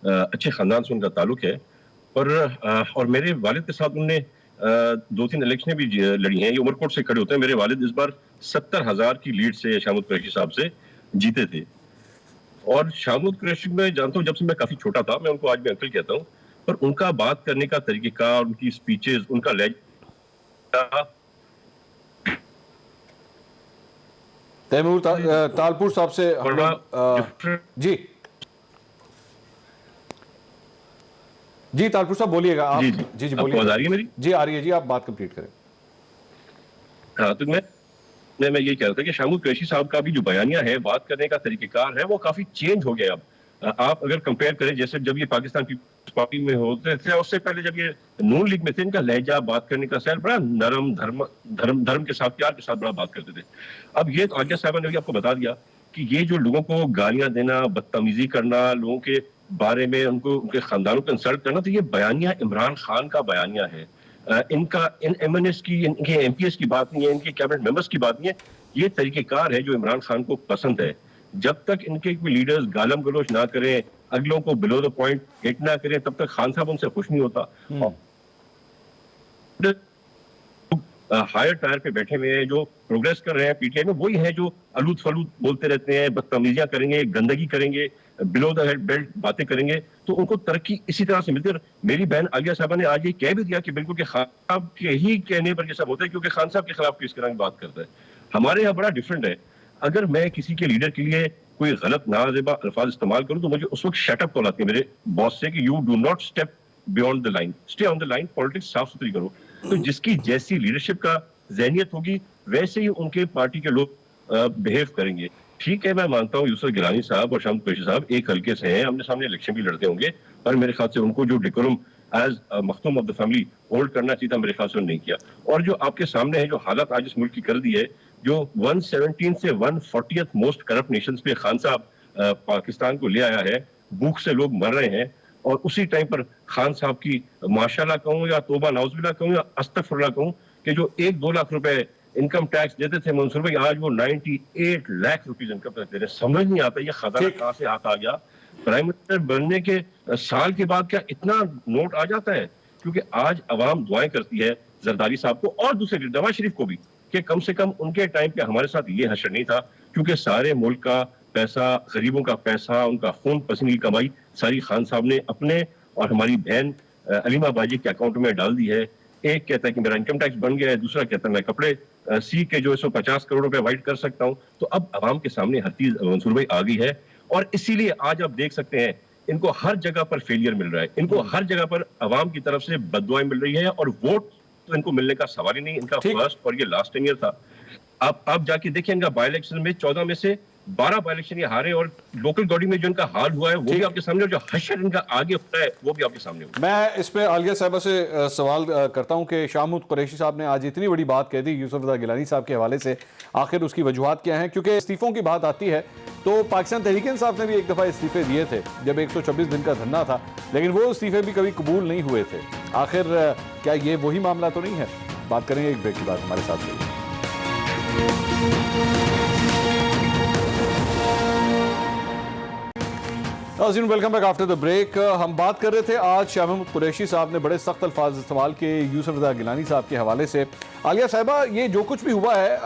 अच्छे खानदान से उनका ताल्लुक है। और मेरे वालिद के साथ उन्होंने 2-3 इलेक्शनें भी लड़ी हैं। ये उमरकोट से खड़े होते हैं। मेरे वालिद इस बार 70,000 की लीड से शाह महमूद कुरैशी साहब से जीते थे। और शाह महमूद कुरैशी मैं जानता हूँ जब से मैं काफी छोटा था, मैं उनको आज भी अंकल कहता हूँ, पर उनका बात करने का तरीकेकार, उनकी स्पीचेस, उनका लहजा। तैमूर तालपुर साहब से जी जी तालपुर साहब बोलिएगा आप। जी बोलिए। आवाज आ रही है मेरी? जी आ रही है जी, आप बात कंप्लीट करें। हाँ, तो मैं यही कह रहा था कि शाह महमूद कुरैशी साहब का भी जो बयानिया है, बात करने का तरीकेकार है, वो काफी चेंज हो गया। अब आप अगर कंपेयर करें जैसे जब ये पाकिस्तान पीपल्स पार्टी में होते थे, उससे पहले जब ये नून लीग में थे, इनका लहजा, बात करने का स्टाइल बड़ा नरम, धर्म के साथ, प्यार के साथ बड़ा बात करते थे। अब ये तो आलिया साहबा ने भी आपको बता दिया कि ये जो लोगों को गालियां देना, बदतमीजी करना, लोगों के बारे में उनको, उनके खानदानों को इंसल्ट करना, तो ये बयानिया इमरान खान का बयानिया है। इनका इन MNS की, इनके MPS की बात नहीं है, इनके कैबिनेट मेंबर्स की बात नहीं है। ये तरीकेकार है जो इमरान खान को पसंद है। जब तक इनके कोई लीडर्स गालम गलोच ना करें, अगलों को बिलो द पॉइंट हिट ना करें, तब तक खान साहब उनसे खुश नहीं होता। हायर टायर पे बैठे हुए हैं, जो प्रोग्रेस कर रहे हैं PTI में, वही है जो अलूत फलूत बोलते रहते हैं, बदतमीजियां करेंगे, गंदगी करेंगे, बिलो द हेड बेल्ट बातें करेंगे, तो उनको तरक्की इसी तरह से मिलती है। मेरी बहन आलिया साहबा ने आज ये कह भी दिया कि बिल्कुल के खान साहब के ही कहने पर ये सब होता है, क्योंकि खान साहब के खिलाफ किस तरह की बात करता है। हमारे यहाँ बड़ा डिफरेंट है। अगर मैं किसी के लीडर के लिए कोई गलत नाजेबा अल्फाज इस्तेमाल करूं, तो मुझे उस वक्त शटअप कॉल आती है मेरे बॉस से कि you do not step beyond the line, stay on the line, politics साफ सुथरी करो। तो जिसकी जैसी लीडरशिप का जहनियत होगी, वैसे ही उनके पार्टी के लोग बिहेव करेंगे। ठीक है, मैं मानता हूँ यूसुफ गिलानी साहब और शाह महमूद कुरैशी साहब एक हल्के से हैं, हमने सामने इलेक्शन भी लड़ते होंगे, पर मेरे ख्याल से उनको जो डेकोरम एज मखदूम ऑफ द फैमिली होल्ड करना चाहिए था, मेरे ख्याल से नहीं किया। और जो आपके सामने है, जो हालत आज इस मुल्क की कर दी है, जो 117 से 140th मोस्ट करप्ट नेशंस पे खान साहब पाकिस्तान को ले आया है, भूख से लोग मर रहे हैं, और उसी टाइम पर खान साहब की माशाल्लाह कहूं या तोबा नाउजुबिल्लाह कहूं या अस्तगफिरुल्लाह कहूं कि जो 1-2 लाख रुपए इनकम टैक्स देते थे मंसूर भाई, आज वो 98 लाख रुपीज इनकम टैक्स दे रहे हैं। समझ नहीं आता ये खजाना कहां से हाथ आ गया। प्राइम मिनिस्टर बनने के साल के बाद क्या इतना नोट आ जाता है? क्योंकि आज अवाम दुआएं करती है जरदारी साहब को और दूसरे नवाज शरीफ को भी कि कम से कम उनके टाइम पे हमारे साथ ये हशर नहीं था, क्योंकि सारे मुल्क का पैसा, गरीबों का पैसा, उनका खून पसीने की कमाई सारी खान साहब ने अपने और हमारी बहन अलीमा बाजी के अकाउंट में डाल दी है। एक कहता है कि मेरा इनकम टैक्स बन गया है, दूसरा कहता है मैं कपड़े सी के जो 150 करोड़ रुपए वाइट कर सकता हूं। तो अब अवाम के सामने हर चीज मंसूर भाई आ गई है, और इसीलिए आज आप देख सकते हैं इनको हर जगह पर फेलियर मिल रहा है, इनको हर जगह पर अवाम की तरफ से बददुआएं मिल रही है, और वोट तो इनको मिलने का सवाल ही नहीं। इनका फर्स्ट और ये लास्ट टेन्योर था। आप जाके देखिए इनका बाई इलेक्शन में 14 में से 12 बाई इलेक्शन ये हारे, और लोकल बॉडी में जो इनका हाल हुआ है वो भी आपके सामने, और जो हशर इनका आगे उठा है वो भी आपके सामने हुआ। मैं इस पे आलिया साहबा से सवाल करता हूं कि शाहमूद कुरैशी साहब ने आज इतनी बड़ी बात कह दी यूसुफ रज़ा गिलानी साहब के हवाले से, आखिर उसकी वजूहात क्या हैं? क्योंकि इस्तीफों की बात आती है तो पाकिस्तान तहरीक इंसाफ ने भी एक दफ़ा इस्तीफे दिए थे जब 126 दिन का धरना था, लेकिन वो इस्तीफे भी कभी कबूल नहीं हुए थे। आखिर क्या ये वही मामला तो नहीं है? बात करेंगे एक ब्रेक के बाद, हमारे साथ रहिए। नाज़रीन, welcome back after the break. हम बात कर रहे थे आज शाह महमूद कुरैशी साहब ने बड़े सख्त अल्फाज इस्तेमाल किए यूसुफ रज़ा गिलानी साहब के हवाले से। आलिया साहिबा, ये जो कुछ भी हुआ है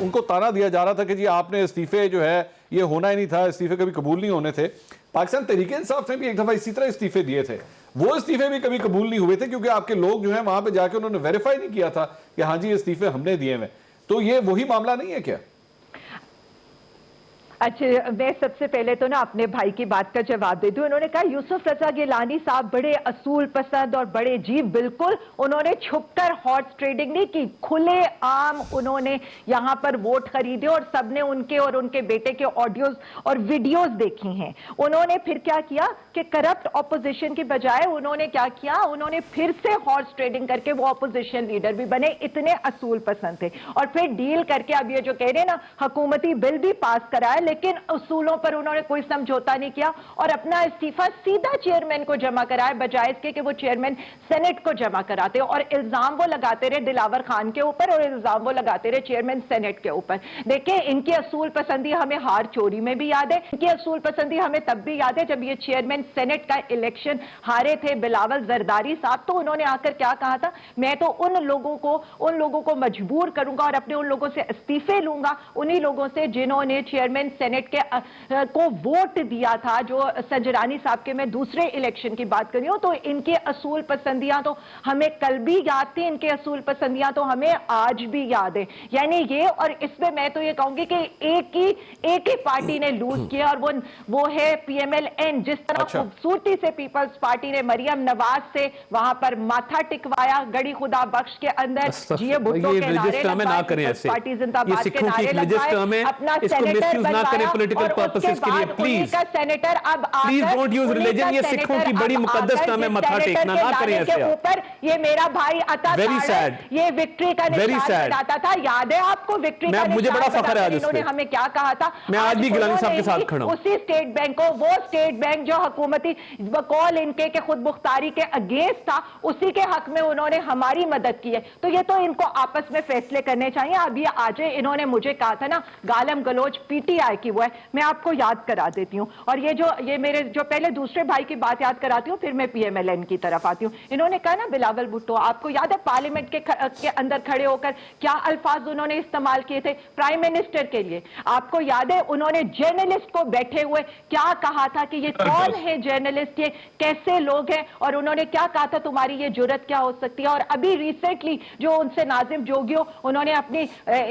उनको ताना दिया जा रहा था कि जी आपने इस्तीफे जो है ये होना ही नहीं था, इस्तीफे कभी कबूल नहीं होने थे। पाकिस्तान तहरीक इंसाफ ने भी एक दफ़ा इसी तरह इस्तीफे दिए थे, वो इस्तीफे भी कभी कबूल नहीं हुए थे क्योंकि आपके लोग जो है वहां पर जाके उन्होंने वेरीफाई नहीं किया था कि हाँ जी इस्तीफे हमने दिए हैं। तो ये वही मामला नहीं है क्या? अच्छा, मैं सबसे पहले तो ना अपने भाई की बात का जवाब दे दूं। उन्होंने कहा यूसुफ रज़ा गिलानी साहब बड़े असूल पसंद और बड़े जी, बिल्कुल उन्होंने छुपकर हॉर्स ट्रेडिंग नहीं की, खुले आम उन्होंने यहाँ पर वोट खरीदे और सबने उनके और उनके बेटे के ऑडियोज और वीडियोज देखी हैं। उन्होंने फिर क्या किया कि करप्ट ऑपोजिशन की बजाय उन्होंने क्या किया, उन्होंने फिर से हॉर्स ट्रेडिंग करके वो ऑपोजिशन लीडर भी बने, इतने असूल पसंद थे। और फिर डील करके अब ये जो कह रहे हैं ना हुकूमती बिल भी पास कराया, लेकिन उसूलों पर उन्होंने कोई समझौता नहीं किया और अपना इस्तीफा सीधा चेयरमैन को जमा कराया, बजाय इसके कि वो चेयरमैन सेनेट को जमा कराते। और इल्जाम वो लगाते रहे दिलावर खान के ऊपर और इल्जाम वो लगाते रहे चेयरमैन सेनेट के ऊपर। देखिए, इनकी असूल पसंदी हमें हार चोरी में भी याद है, इनकी असूल पसंदी हमें तब भी याद है जब ये चेयरमैन सेनेट का इलेक्शन हारे थे बिलावल जरदारी साहब। तो उन्होंने आकर क्या कहा था, मैं तो उन लोगों को मजबूर करूंगा और अपने उन लोगों से इस्तीफे लूंगा, उन्हीं लोगों से जिन्होंने चेयरमैन सेनेट के को वोट दिया था, जो संजरानी साहब के, मैं दूसरे इलेक्शन की बात कर रही हूं। तो इनके असूल पसंदियां तो हमें कल भी याद थी, इनके असूल पसंदियां तो हमें आज भी याद है। यानी ये, और इसमें मैं तो ये कहूंगी कि एक ही पार्टी ने लूज किया और वो है PMLN। जिस तरह खूबसूरती से पीपल्स पार्टी ने मरियम नवाज से वहां पर माथा टिकवाया गड़ी खुदा बख्श के अंदर, जिये भुट्टो के नारे लगवाए, पार्टी जिंदाबाद के नारे लगवाए, अपना सेनेटर बनवाया पॉलिटिकल पर्पसेस के लिए प्लीज डोंट यूज रिलीजन। ये सिखों की बड़ी मुकद्दस काम है, मथा टेकना ना करें ऐसे। ऊपर ये मेरा भाई अता ये विक्ट्री का निशान बताता था, याद है आपको? विक्ट्री का मुझे बड़ा फख्र है, इन्होंने हमें क्या कहा था, मैं आज भी गिलानी साहब के साथ खड़ा हूं। उसी स्टेट बैंक को, वो स्टेट बैंक जो हुकूमती बकौल इनके के खुद मुख्तारी के अगेंस्ट था, उसी के हक में उन्होंने हमारी मदद की है। तो ये तो इनको आपस में फैसले करने चाहिए। अब ये आज इन्होंने मुझे कहा था ना गालम गलोच PTI की वो है, मैं आपको याद करा देती हूँ। और ये मेरे जो पहले दूसरे भाई की बात याद कराती हूँ, फिर मैं PMLN की तरफ आती हूँ। इन्होंने कहा ना बिलावल भुट्टो, आपको याद है पार्लियामेंट के अंदर खड़े होकर क्या अल्फाज उन्होंने इस्तेमाल किए थे प्राइम मिनिस्टर के लिए? आपको याद है उन्होंने जर्नलिस्ट को बैठे हुए क्या कहा था कि ये कौन है जर्नलिस्ट, ये कैसे लोग हैं, और उन्होंने क्या कहा था तुम्हारी ये जुर्रत क्या हो सकती है? और अभी रिसेंटली जो उनसे नाजिम जोगियो, उन्होंने अपनी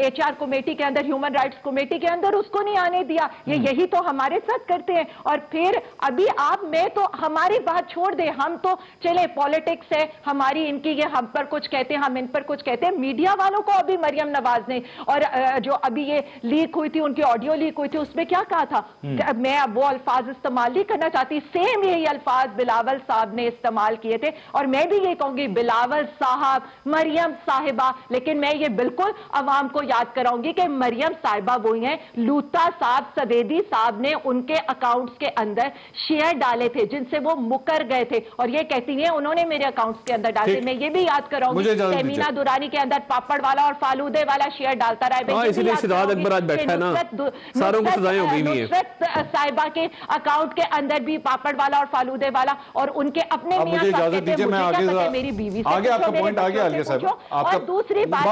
HR कमेटी के अंदर, ह्यूमन राइट्स कमेटी के अंदर उसको नहीं आने दिया। ये यही तो हमारे साथ करते हैं। और फिर अभी मैं तो हमारी बात छोड़ दे, हम तो चले पॉलिटिक्स है हमारी, इनकी ये हम पर कुछ कहते हैं, हम इन पर कुछ कहते हैं। मीडिया वालों को अभी मरियम नवाज ने, और जो अभी ये लीक हुई थी, उनकी ऑडियो लीक हुई थी, उसमें क्या कहा था, मैं अब वो अल्फाज इस्तेमाल नहीं करना चाहती, सेम यही अल्फाज बिलावल साहब ने इस्तेमाल किए थे। और मैं भी ये कहूंगी बिलावल साहब, मरियम साहिबा, लेकिन मैं ये बिल्कुल अवाम को याद कराऊंगी कि मरियम साहिबा वही है, लूता साहब सवेदी साहब ने उनके अकाउंट्स के अंदर शेयर डाले थे जिनसे वो मुकर गए थे, और ये कहती है उन्होंने मेरे अकाउंट्स के अंदर डाले। मैं ये भी याद कराऊंगी, तमीना दुरानी के अंदर पापड़ वाला और फालूदे वाला शेयर डालता रहा है। इसलिए सिराज अकबर आज बैठा है ना, सारों को सजाएं हो गई हुई है। साहिबा के अकाउंट के अंदर भी पापड़ वाला और फालूदे वाला, और उनके अपने मुझे इजाजत दीजिए, मैं आगे मेरी बीवी से आगे आपका पॉइंट आ गया आलिया साहब। और दूसरी बात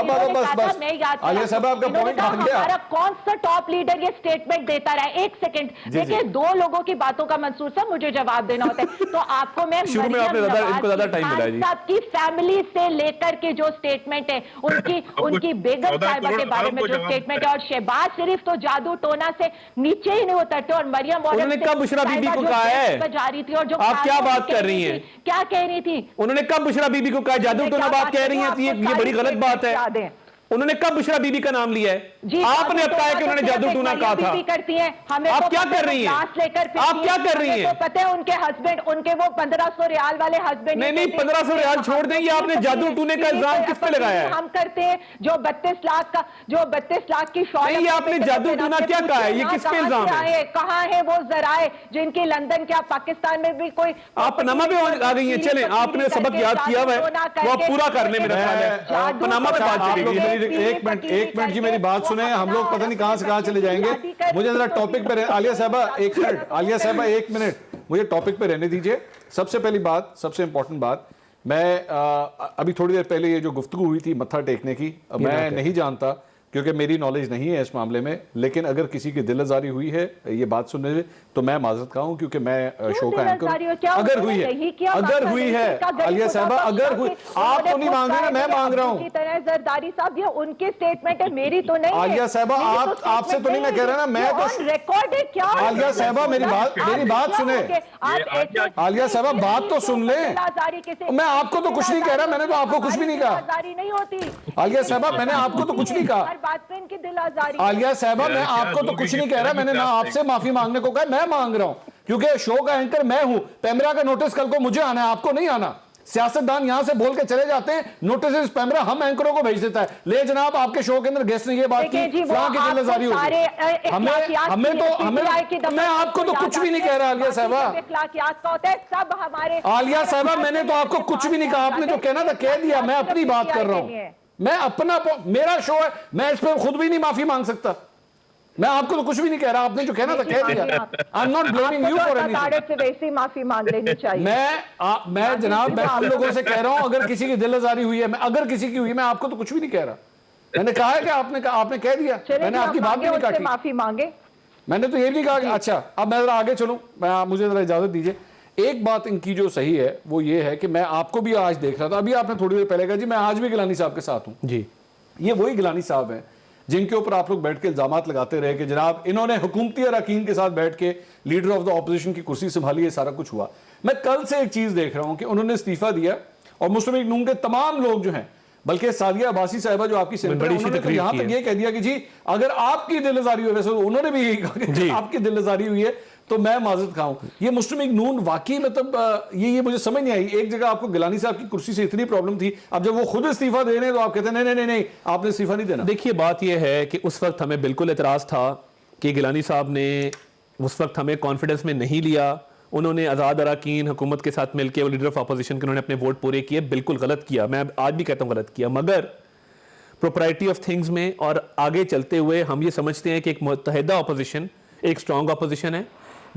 मैं याद आलिया साहब आपका पॉइंट आ गया। हमारा कौन सा टॉप लीडर ये स्टेटमेंट देता रहा है? एक सेकंड देखिए, दो लोगों की बातों का मंसूर साहब मुझे जवाब देना होता है, तो आपको मैं शुरू में आपने इनको ज्यादा टाइम मिला जी। की फैमिली से लेकर के जो स्टेटमेंट है उनकी बेगम साहिबा के बारे में जो स्टेटमेंट है, और शहबाज शरीफ तो जादू टोना से नीचे ही नहीं उतरते, और मरियम उन्होंने कब बुशरा बीबी को कहा है जा रही थी, और जो आप क्या बात कर रही हैं? क्या कह रही थी? उन्होंने कब बुशरा बीबी को कहा जादू टोना बात कह रही हैं? ये बड़ी गलत बात है। उन्होंने कब बुशरा बीबी का नाम लिया है? आपने अब कहा कि उन्होंने जादू टूना कहा था। करती हैं हमें, आप क्या कर रही हैं? आप क्या कर रही हैं? पता है उनके हस्बैंड, उनके वो 1500 रियाल वाले हस्बैंड। नहीं 1500 रियाल छोड़ देंगे, आपने जादू टूने का इल्जाम किस पे लगाया है? हम करते हैं जो 32 लाख की शौहरत। नहीं, आपने जादू टूना क्या कहा है? ये किस पे इल्जाम है? कहाँ है वो जराए जिनकी लंदन क्या पाकिस्तान में भी कोई आप पनामा पे आ गई हैं? चले, आपने सबक याद किया हुआ है, वो आप पूरा करने में रखा है। पनामा पे बात चलेगी। एक मिनट जी, मेरी बात सुने। हम लोग पता नहीं कहां से कहां चले जाएंगे। मुझे जरा टॉपिक पे आलिया साहबा एक मिनट, आलिया साहबा एक मिनट, मुझे टॉपिक पे रहने दीजिए। सबसे पहली बात, सबसे इंपॉर्टेंट बात, मैं अभी थोड़ी देर पहले ये जो गुफ्तगू हुई थी मत्था टेकने की, मैं नहीं जानता क्योंकि मेरी नॉलेज नहीं है इस मामले में, लेकिन अगर किसी की दिल आजारी हुई है ये बात सुनने से तो मैं माजरत खाऊं, क्योंकि मैं शो का एंकर हूं। अगर हुई है आलिया साहबा, अगर हुई, आप तो नहीं मांग रहे ना, मैं मांग रहा हूं। जरदारी साहब ये उनके स्टेटमेंट है, मेरी तो नहीं। आलिया साहबा आपसे तो नहीं मैं कह रहा ना, मैं तो रिकॉर्ड है क्या? आलिया साहबा मेरी बात सुने। आलिया साहबा बात तो सुन ले, मैं आपको तो कुछ नहीं कह रहा, मैंने तो आपको कुछ भी नहीं कहा। नहीं होती आलिया साहबा, मैंने आपको तो कुछ नहीं कहा। आलिया साहबा, मैं आपको तो कुछ नहीं कह रहा, मैंने ना आपसे माफी मांगने को कहा, मैं मांग रहा हूं क्योंकि शो का एंकर मैं हूं। पैमरा का नोटिस कल को मुझे आना है, आपको नहीं आना। सियासतदान यहां से बोल के चले जाते हैं, नोटिस पैमरा हम एंकरों को भेज देता है। ले जनाब, आपके शो के अंदर गेस्ट ने ये बात की, फलां की दिलजारी होगी। मैं आपको तो कुछ भी नहीं कह रहा आलिया साहबा। सब हमारे आलिया साहबा, मैंने तो आपको कुछ भी नहीं कहा, आपने जो कहना था कह दिया। मैं अपनी बात कर रहा हूं, मैं अपना, मेरा शो है, मैं इस पर खुद भी नहीं माफी मांग सकता। मैं आपको तो कुछ भी नहीं कह रहा, आपने जो कहना था कह दिया। आई am not blaming you for anything. से वैसी माफी मांग लेनी चाहिए। मैं जनाब, मैं उन लोगों से कह रहा हूं अगर किसी की दिल आजारी हुई है, अगर किसी की हुई, मैं आपको तो कुछ भी नहीं कह रहा। मैंने कहा है कि आपने कह दिया, मैंने आपकी बात भी नहीं काटी। माफी मांगे, मैंने तो ये भी कहा कि अच्छा अब मैं जरा आगे चलूं, मुझे जरा इजाजत दीजिए। एक बात इनकी जो सही है वो ये है कि मैं आपको भी आज देख रहा था, अभी आपने थोड़ी देर पहले कहा जी मैं आज भी गिलानी साहब के साथ हूं जी। ये वही गिलानी साहब हैं जिनके ऊपर आप लोग बैठ के इल्जामात लगाते रहे कि जनाब इन्होंने हुकूमती अरकान के साथ बैठ के लीडर ऑफ द ऑपोजिशन की कुर्सी संभाली, ये सारा कुछ हुआ। मैं कल से एक चीज देख रहा हूं कि उन्होंने इस्तीफा दिया और मुस्लिम लीग नून के तमाम लोग जो हैं, बल्कि सादिया अब्बासी साहिबा जो आपकी सेनेटर हैं, उन्होंने तो यहां तक ये कह दिया कि जी अगर आपकी दिल आजारी हुई, वैसे उन्होंने भी यही कहा कि आपकी दिल आजारी हुई है तो मैं माजरत खाऊं। ये मुस्लिम लीग नून वाकई मतलब ये मुझे समझ नहीं आई। एक जगह आपको गिलानी साहब की कुर्सी से इतनी प्रॉब्लम थी, अब जब वो खुद इस्तीफा दे रहे हैं तो आप कहते हैं नहीं आपने इस्तीफा नहीं देना। देखिए बात ये है कि उस वक्त हमें बिल्कुल एतराज था कि गिलानी साहब ने उस वक्त हमें कॉन्फिडेंस में नहीं लिया। उन्होंने आज़ाद अरकान हुकूमत के साथ मिलकर वो लीडर ऑफ अपोजिशन के उन्होंने अपने वोट पूरे किए, बिल्कुल गलत किया, मैं आज भी कहता हूँ गलत किया। मगर प्रोप्राइटी ऑफ थिंग्स में और आगे चलते हुए हम ये समझते हैं कि एक मुत्तहिदा अपोजिशन, एक स्ट्रॉन्ग अपोजिशन है।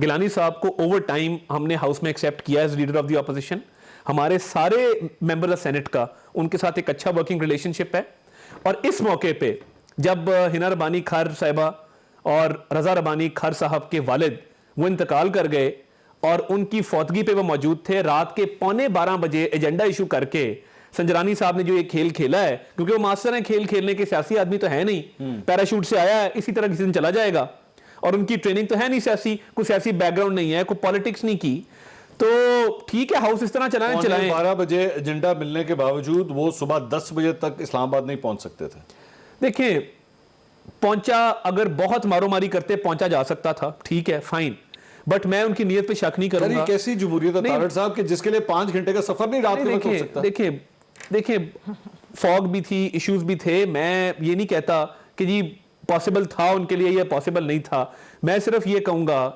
गिलानी साहब को ओवर टाइम हमने हाउस में एक्सेप्ट किया as leader of the opposition. हमारे सारे मेंबर ऑफ सेनेट का उनके साथ एक अच्छा वर्किंग रिलेशनशिप है। और इस मौके पे जब हिना रबानी खार साहिबा और रजा रबानी खार साहब के वालिद वो इंतकाल कर गए और उनकी फौतगी पे वो मौजूद थे, रात के 11:15 बजे एजेंडा इशू करके संजरानी साहब ने जो ये खेल खेला है, क्योंकि वो मास्टर हैं खेल खेलने के, सियासी आदमी तो है नहीं, पैराशूट से आया है, इसी तरह किसी दिन चला जाएगा और उनकी ट्रेनिंग तो है नहीं सियासी, कोई सियासी बैकग्राउंड नहीं है, कोई पॉलिटिक्स नहीं की, तो ठीक है हाउस इस तरह चलाएं। 12 बजे एजेंडा मिलने के बावजूद वो सुबह 10 बजे तक इस्लामाबाद नहीं पहुंच सकते थे। देखिए पहुंचा, अगर बहुत मारोमारी करते पहुंचा जा सकता था, ठीक है फाइन, बट मैं उनकी नीयत पे शक नहीं करूंगा। कैसी जमहूरियत है तारड़ साहब के जिसके लिए 5 घंटे का सफर नहीं रात में हो सकता। देखिए फॉग भी थी, इश्यूज भी थे। मैं ये नहीं कहता कि जी पॉसिबल था उनके लिए या पॉसिबल नहीं था। मैं सिर्फ ये कहूंगा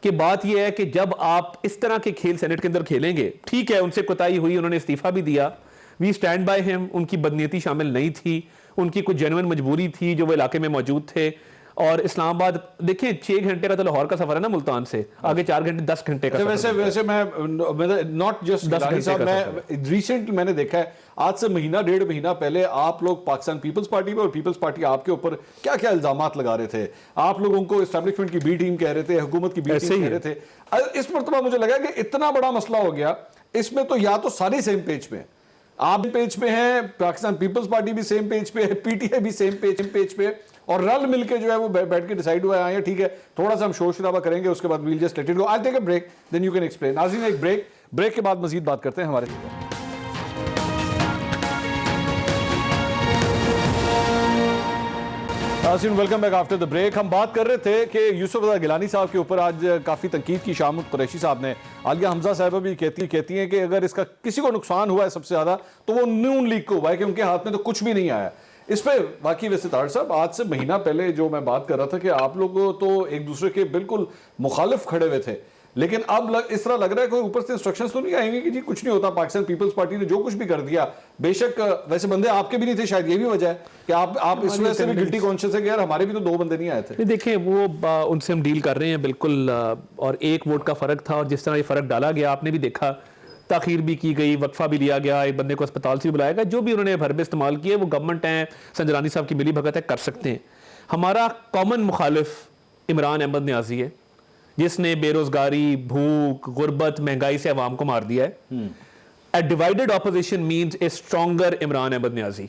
कि बात यह है कि जब आप इस तरह के खेल सेनेट के अंदर खेलेंगे, ठीक है उनसे कोताही हुई, उन्होंने इस्तीफा भी दिया, वी स्टैंड बाय हिम, उनकी बदनीयती शामिल नहीं थी, उनकी कुछ जेन्युइन मजबूरी थी जो वो इलाके में मौजूद थे। और इस्लामाबाद देखें 6 घंटे का तो लाहौर का सफर है ना मुल्तान से, आगे 4 घंटे 10 घंटे का सफर। वैसे मैं नॉट जस्ट 10 घंटे साहब, का मैं रिसेंट मैंने देखा है आज से महीना 1.5 महीना पहले आप लोग पाकिस्तान पीपल्स पार्टी में और पीपल्स पार्टी आपके ऊपर क्या क्या इल्जामात लगा रहे थे। आप लोगों को एस्टैब्लिशमेंट की बी टीम कह रहे थे, हुकूमत की बी टीम कह रहे थे। इस मरतबा मुझे लगा कि इतना बड़ा मसला हो गया, इसमें तो या तो सारे सेम पेज पे हैं, आप भी पेज पे हैं, पाकिस्तान पीपल्स पार्टी भी सेम पेज पे है, पीटीआई भी सेम पेज पे, और रल मिलके जो है वो बैठ के डिसाइड हुआ है ठीक है थोड़ा सा हम शोर शराबा करेंगे, उसके बाद we'll just let it go, I take a break then you can explain. नाज़रीन एक ब्रेक के बाद मजीद बात करते हैं हमारे। नाज़रीन welcome back after the break. हम बात कर रहे थे कि यूसुफ रज़ा गिलानी साहब के ऊपर आज काफ़ी तनकीद की शामुद कुरैशी साहब ने। आलिया हमजा साहबा भी कहती हैं कि अगर इसका किसी को नुकसान हुआ है सबसे ज़्यादा तो वो नून लीग को हुआ है कि उनके हाथ में तो कुछ भी नहीं आया। इस पे वाकई वैसे तार साहब आज से महीना पहले जो मैं बात कर रहा था कि आप लोग तो एक दूसरे के बिल्कुल मुखालिफ खड़े हुए थे, लेकिन अब इस तरह लग रहा है कोई ऊपर से इंस्ट्रक्शंस तो नहीं आएंगे कि जी कुछ नहीं होता, पाकिस्तान पीपल्स पार्टी ने जो कुछ भी कर दिया, बेशक वैसे बंदे आपके भी नहीं थे, शायद ये भी वजह है कि आप इस वजह से भी गिल्टी कॉन्शियस है कि यार हमारे भी तो 2 बंदे नहीं आए थे। देखिए वो उनसे हम डील कर रहे हैं बिल्कुल, और 1 वोट का फर्क था, और जिस तरह ये फर्क डाला गया आपने भी देखा, ताखीर भी की गई, वक्फा भी लिया गया, एक बंदे को अस्पताल से भी बुलाया गया, जो भी उन्होंने भरबे इस्तेमाल किए वो गवर्नमेंट है, संजरानी साहब की मिली भगत है, कर सकते हैं। हमारा कॉमन मुखालिफ इमरान अहमद न्याजी है जिसने बेरोजगारी, भूख, गुर्बत, महंगाई से अवाम को मार दिया है। ए डिवाइडेड ऑपोजिशन मीन्स ए स्ट्रॉन्गर इमरान अहमद न्याजी।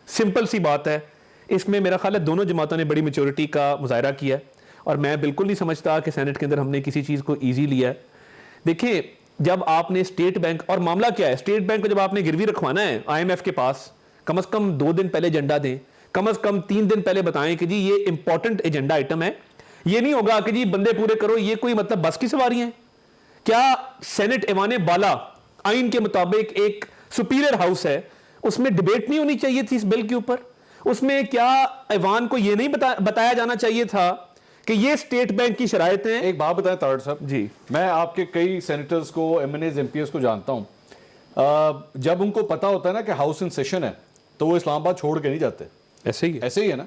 सिंपल सी बात है, इसमें मेरा ख्याल है दोनों जमातों ने बड़ी मेच्योरिटी का मुजाहरा किया है, और मैं बिल्कुल नहीं समझता कि सेनेट के अंदर हमने किसी चीज़ को ईजी लिया है। देखिए जब आपने स्टेट बैंक, और मामला क्या है, स्टेट बैंक को जब आपने गिरवी रखवाना है IMF के पास, कम से कम 2 दिन पहले एजेंडा दें, कम से कम 3 दिन पहले बताएं कि जी ये इंपॉर्टेंट एजेंडा आइटम है। ये नहीं होगा कि जी बंदे पूरे करो, ये कोई मतलब बस की सवारी है क्या? सेनेट ऐवान बाला आइन के मुताबिक एक सुपीरियर हाउस है, उसमें डिबेट नहीं होनी चाहिए थी इस बिल के ऊपर? उसमें क्या ऐवान को ये नहीं बताया जाना चाहिए था कि ये स्टेट बैंक की शराइत हैं? एक बात बताएं तारड़ साहब जी, मैं आपके कई सेनेटर्स को, MNAs MPs को जानता हूं, जब उनको पता होता है ना कि हाउस इन सेशन है तो वो इस्लामाबाद छोड़ के नहीं जाते। ऐसे ही है ना?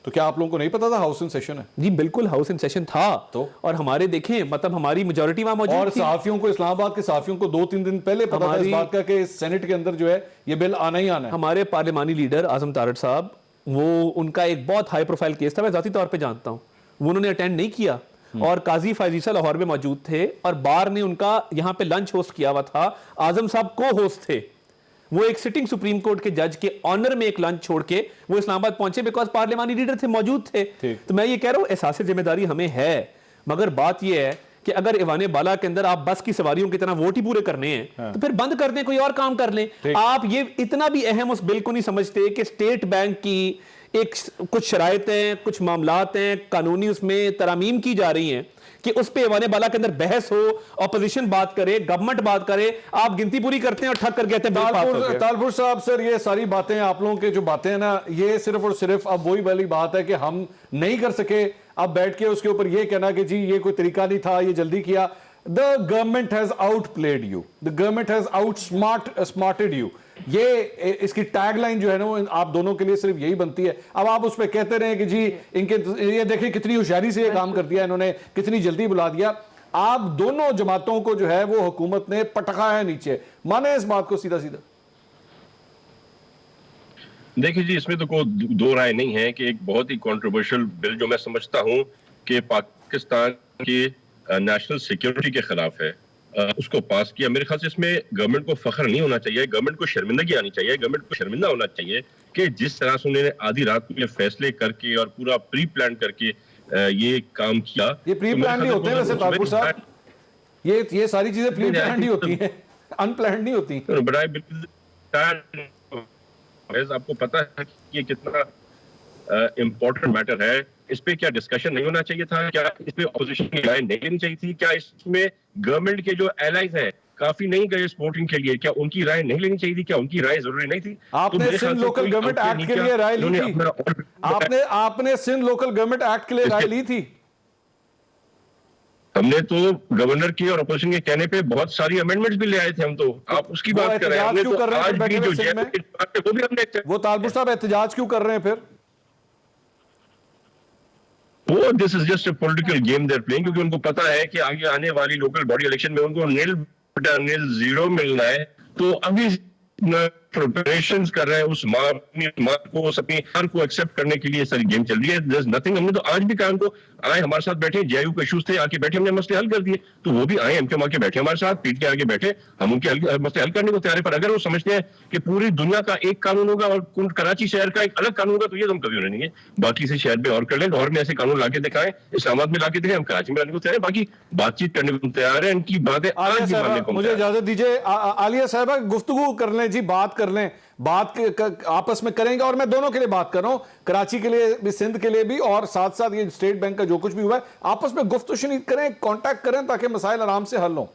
तो क्या आप लोगों को नहीं पता था हाउस इन सेशन है? जी बिल्कुल हाउस इन सेशन था, तो और हमारे देखें मतलब हमारी मेजॉरिटी वहां मौजूद और थी। सहाफियों को, इस्लामाबाद के सहाफियों को 2-3 दिन पहले पता था इस बात का कि सेनेट के अंदर जो है ये बिल आना ही आना है। हमारे पार्लिमानी लीडर आजम तारड़ साहब, वो उनका एक बहुत हाई प्रोफाइल केस था, मैं जाती तौर पर जानता हूं, वो उन्होंने अटेंड नहीं किया, और काजी फायजीसा लाहौर में मौजूद थे, और बार ने उनका यहां पे लंच होस्ट किया हुआ था, आजम साहब को होस्ट थे, वो एक सिटिंग सुप्रीम कोर्ट के जज के ऑनर में एक लंच छोड़ के वो इस्लामाबाद पहुंचे, बिकॉज पार्लिमानी लीडर थे, मौजूद थे। तो मैं ये कह रहा हूं एहसास जिम्मेदारी हमें है, मगर बात ये है कि अगर ईवान बाला के अंदर आप बस की सवारियों की तरह वोट ही पूरे करने हैं तो फिर बंद कर दें, कोई और काम कर लें। आप ये इतना भी अहम उस बिल को नहीं समझते कि स्टेट बैंक की एक कुछ शराइतें, कुछ मामलात हैं, कानूनी उसमें तरामीम की जा रही हैं कि उस पे ईवान बाला के अंदर बहस हो, ऑपोजिशन बात करे, गवर्नमेंट बात करे, आप गिनती पूरी करते हैं और ठक कर कहते हैं। तालपुर साहब सर, ये सारी बातें आप लोगों के जो बातें हैं ना, ये सिर्फ और सिर्फ अब वही वाली बात है कि हम नहीं कर सके, अब बैठ के उसके ऊपर ये कहना कि जी ये कोई तरीका नहीं था, ये जल्दी किया। The government has outplayed you, the government has outsmarted you. ये इसकी टैगलाइन जो है ना वो आप दोनों के लिए सिर्फ यही बनती है। अब आप उस पर कहते रहे कि जी इनके, ये देखिए कितनी होशियारी से ये काम कर दिया इन्होंने, कितनी जल्दी बुला दिया। आप दोनों जमातों को जो है वो हुकूमत ने पटका है नीचे, माने इस बात को सीधा सीधा? देखिए जी, इसमें तो कोई दो राय नहीं है कि एक बहुत ही कंट्रोवर्शियल बिल जो मैं समझता हूं कि पाकिस्तान के नेशनल सिक्योरिटी के खिलाफ है, उसको पास किया। मेरे ख्याल से इसमें गवर्नमेंट को फख्र नहीं होना चाहिए, गवर्नमेंट को शर्मिंदगी आनी चाहिए, गवर्नमेंट को शर्मिंदा होना चाहिए कि जिस तरह से उन्होंने आधी रात को ये फैसले करके और पूरा प्री प्लान करके ये काम किया। ये प्री प्लान नहीं होते वैसे तारपुर साहब, ये सारी चीजें प्री प्लान ही होती हैं, अनप्लान्ड नहीं होती। बट आई बिल्कुल आपको पता है कि ये कितना इम्पोर्टेंट मैटर है, इस पे क्या डिस्कशन नहीं होना चाहिए था? क्या इस पे ऑपोजिशन की राय नहीं लेनी चाहिए थी? क्या इसमें गवर्नमेंट के जो एलाइज हैं, काफी नहीं गए स्पोर्टिंग के लिए, क्या उनकी राय नहीं लेनी चाहिए थी? क्या उनकी राय जरूरी नहीं थी? तो आपने मेरे ख्याल सिंध से लोकल कोई गवर्नमेंट आउटले एक्ट नहीं के किया। लिए राय ली उन्होंने थी? अपना आपने सिंध लोकल गवर्नमेंट एक्ट के लिए राय ली थी? हमने तो गवर्नर की और अपोजिशन के कहने पे बहुत सारी अमेंडमेंट्स भी ले आए थे हम तो। आप उसकी वो बात कर रहे हैं। एहतजाज हमने क्यों तो कर रहे हैं आज फिर भी बैठे जो हुए सिंध में? जयपुर की बात है, वो भी हमने वो तालपुर साहब एहतजाज क्यों कर रहे हैं फिर? वो this is just a political game they're playing, क्योंकि उनको पता है कि आगे आने वाली लोकल बॉडी इलेक्शन में उनको नील जीरो मिलना है। तो अभी प्रिपरेशंस कर रहे हैं उस मार्क को, उस अपनी हार को एक्सेप्ट करने के लिए सारी गेम चल रही है। There is nothing. हमने तो आज भी कहा उनको आए हमारे साथ बैठे, जेयू के इश्यूज थे, आके बैठे, हमने मसले हल कर दिए। तो वो भी आए, एमके आके बैठे हमारे साथ, पीट के आगे बैठे, हम उनके मसले हल करने को तैयार है। पर अगर वो समझते हैं कि पूरी दुनिया का एक कानून होगा और कराची शहर का एक अलग कानून होगा, तो ये तो हम कभी होने नहीं है। बाकी से शहर में और कर लें, लाहौर में ऐसे कानून लाके दिखाएं, इस्लामाबाद में लाके दिखाएं, हम कराची में लाने को तैयार है। बाकी बातचीत करने को तैयार है, इनकी बातें आज आलिया भी मानने साहबा को मुझे इजाजत दीजिए। आलिया साहबा गुफ्तगू कर लें जी, बात कर लें, आपस में करेंगे। और मैं दोनों के लिए बात कर रहा हूं, कराची के लिए भी, सिंध के लिए भी, और साथ साथ ये स्टेट बैंक का जो कुछ भी हुआ है, आपस में गुफ्तगू करें, कांटेक्ट करें, ताकि मसाइल आराम से हल हों।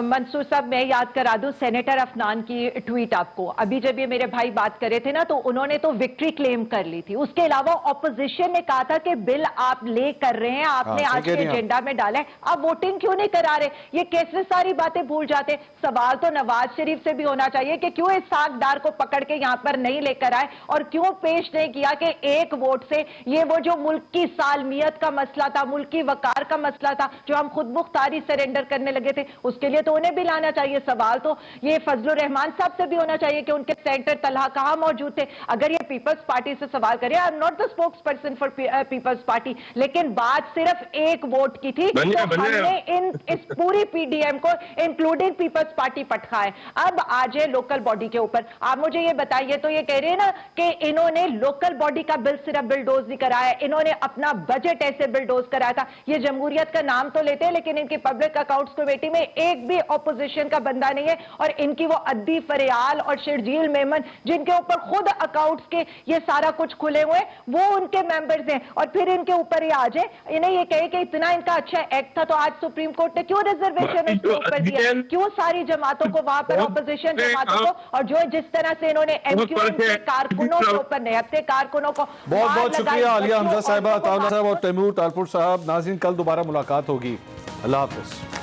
मंसूर साहब, मैं याद करा दूं सेनेटर अफनान की ट्वीट आपको। अभी जब ये मेरे भाई बात कर रहे थे ना, तो उन्होंने तो विक्ट्री क्लेम कर ली थी। उसके अलावा ऑपोजिशन ने कहा था कि बिल आप ले कर रहे हैं, आपने आज के एजेंडा में डाला है, आप वोटिंग क्यों नहीं करा रहे? ये कैसे सारी बातें भूल जाते? सवाल तो नवाज शरीफ से भी होना चाहिए कि क्यों इस सागदार को पकड़ के यहां पर नहीं लेकर आए, और क्यों पेश नहीं किया कि एक वोट से ये वो जो मुल्क की सालमियत का मसला था, मुल्क की वकार का मसला था, जो हम खुद मुख्तारी सरेंडर करने लगे थे, उसके लिए तो उन्हें भी लाना चाहिए। सवाल तो ये फजलुर रहमान साहब से भी होना चाहिए कि उनके सेनेटर तलहा कहां मौजूद थे। अगर ये पीपल्स पार्टी से सवाल करें, I am not the spokesperson for Peoples Party, लेकिन बात सिर्फ एक वोट की थी, तो हमने इस पूरी पीडीएम को इंक्लूडिंग पीपल्स पार्टी पटखाए। अब आज है लोकल बॉडी के ऊपर। आप मुझे ये बताइए, तो ये कह रहे हैं ना कि इन्होंने लोकल बॉडी का बिल सिर्फ बिलडोज नहीं कराया, इन्होंने अपना बजट ऐसे बिलडोज कराया था। ये जमहूरियत का नाम तो लेते हैं, लेकिन इनकी पब्लिक अकाउंट्स कमेटी में एक भी ऑपोजिशन का बंदा नहीं है। और इनकी वो अद्दी फरियाल और शर्जील मेमन, जिनके ऊपर खुद अकाउंट्स के ये सारा कुछ खुले हुए, वो उनके मेंबर्स हैं। और फिर इनके ऊपर ये आ जाए, इन्हें ये कहे कि इतना इनका अच्छा एक्ट था, तो आज सुप्रीम कोर्ट ने क्यों रिजर्वेशन उसके ऊपर दिया? क्यों सारी जमातों को वहां पर, ऑपोजिशन जमातों को, और जो जिस तरह से इन्होंने एमक्यूएम के कारकुनों के ऊपर, निहत्ते कारकुनों को बहुत बहुत शुक्रिया आलिया हमजा साहिबा, तावला साहब और तैमूर तालपुर साहब। नाज़रीन, कल दोबारा मुलाकात होगी। अल्लाह हाफिज।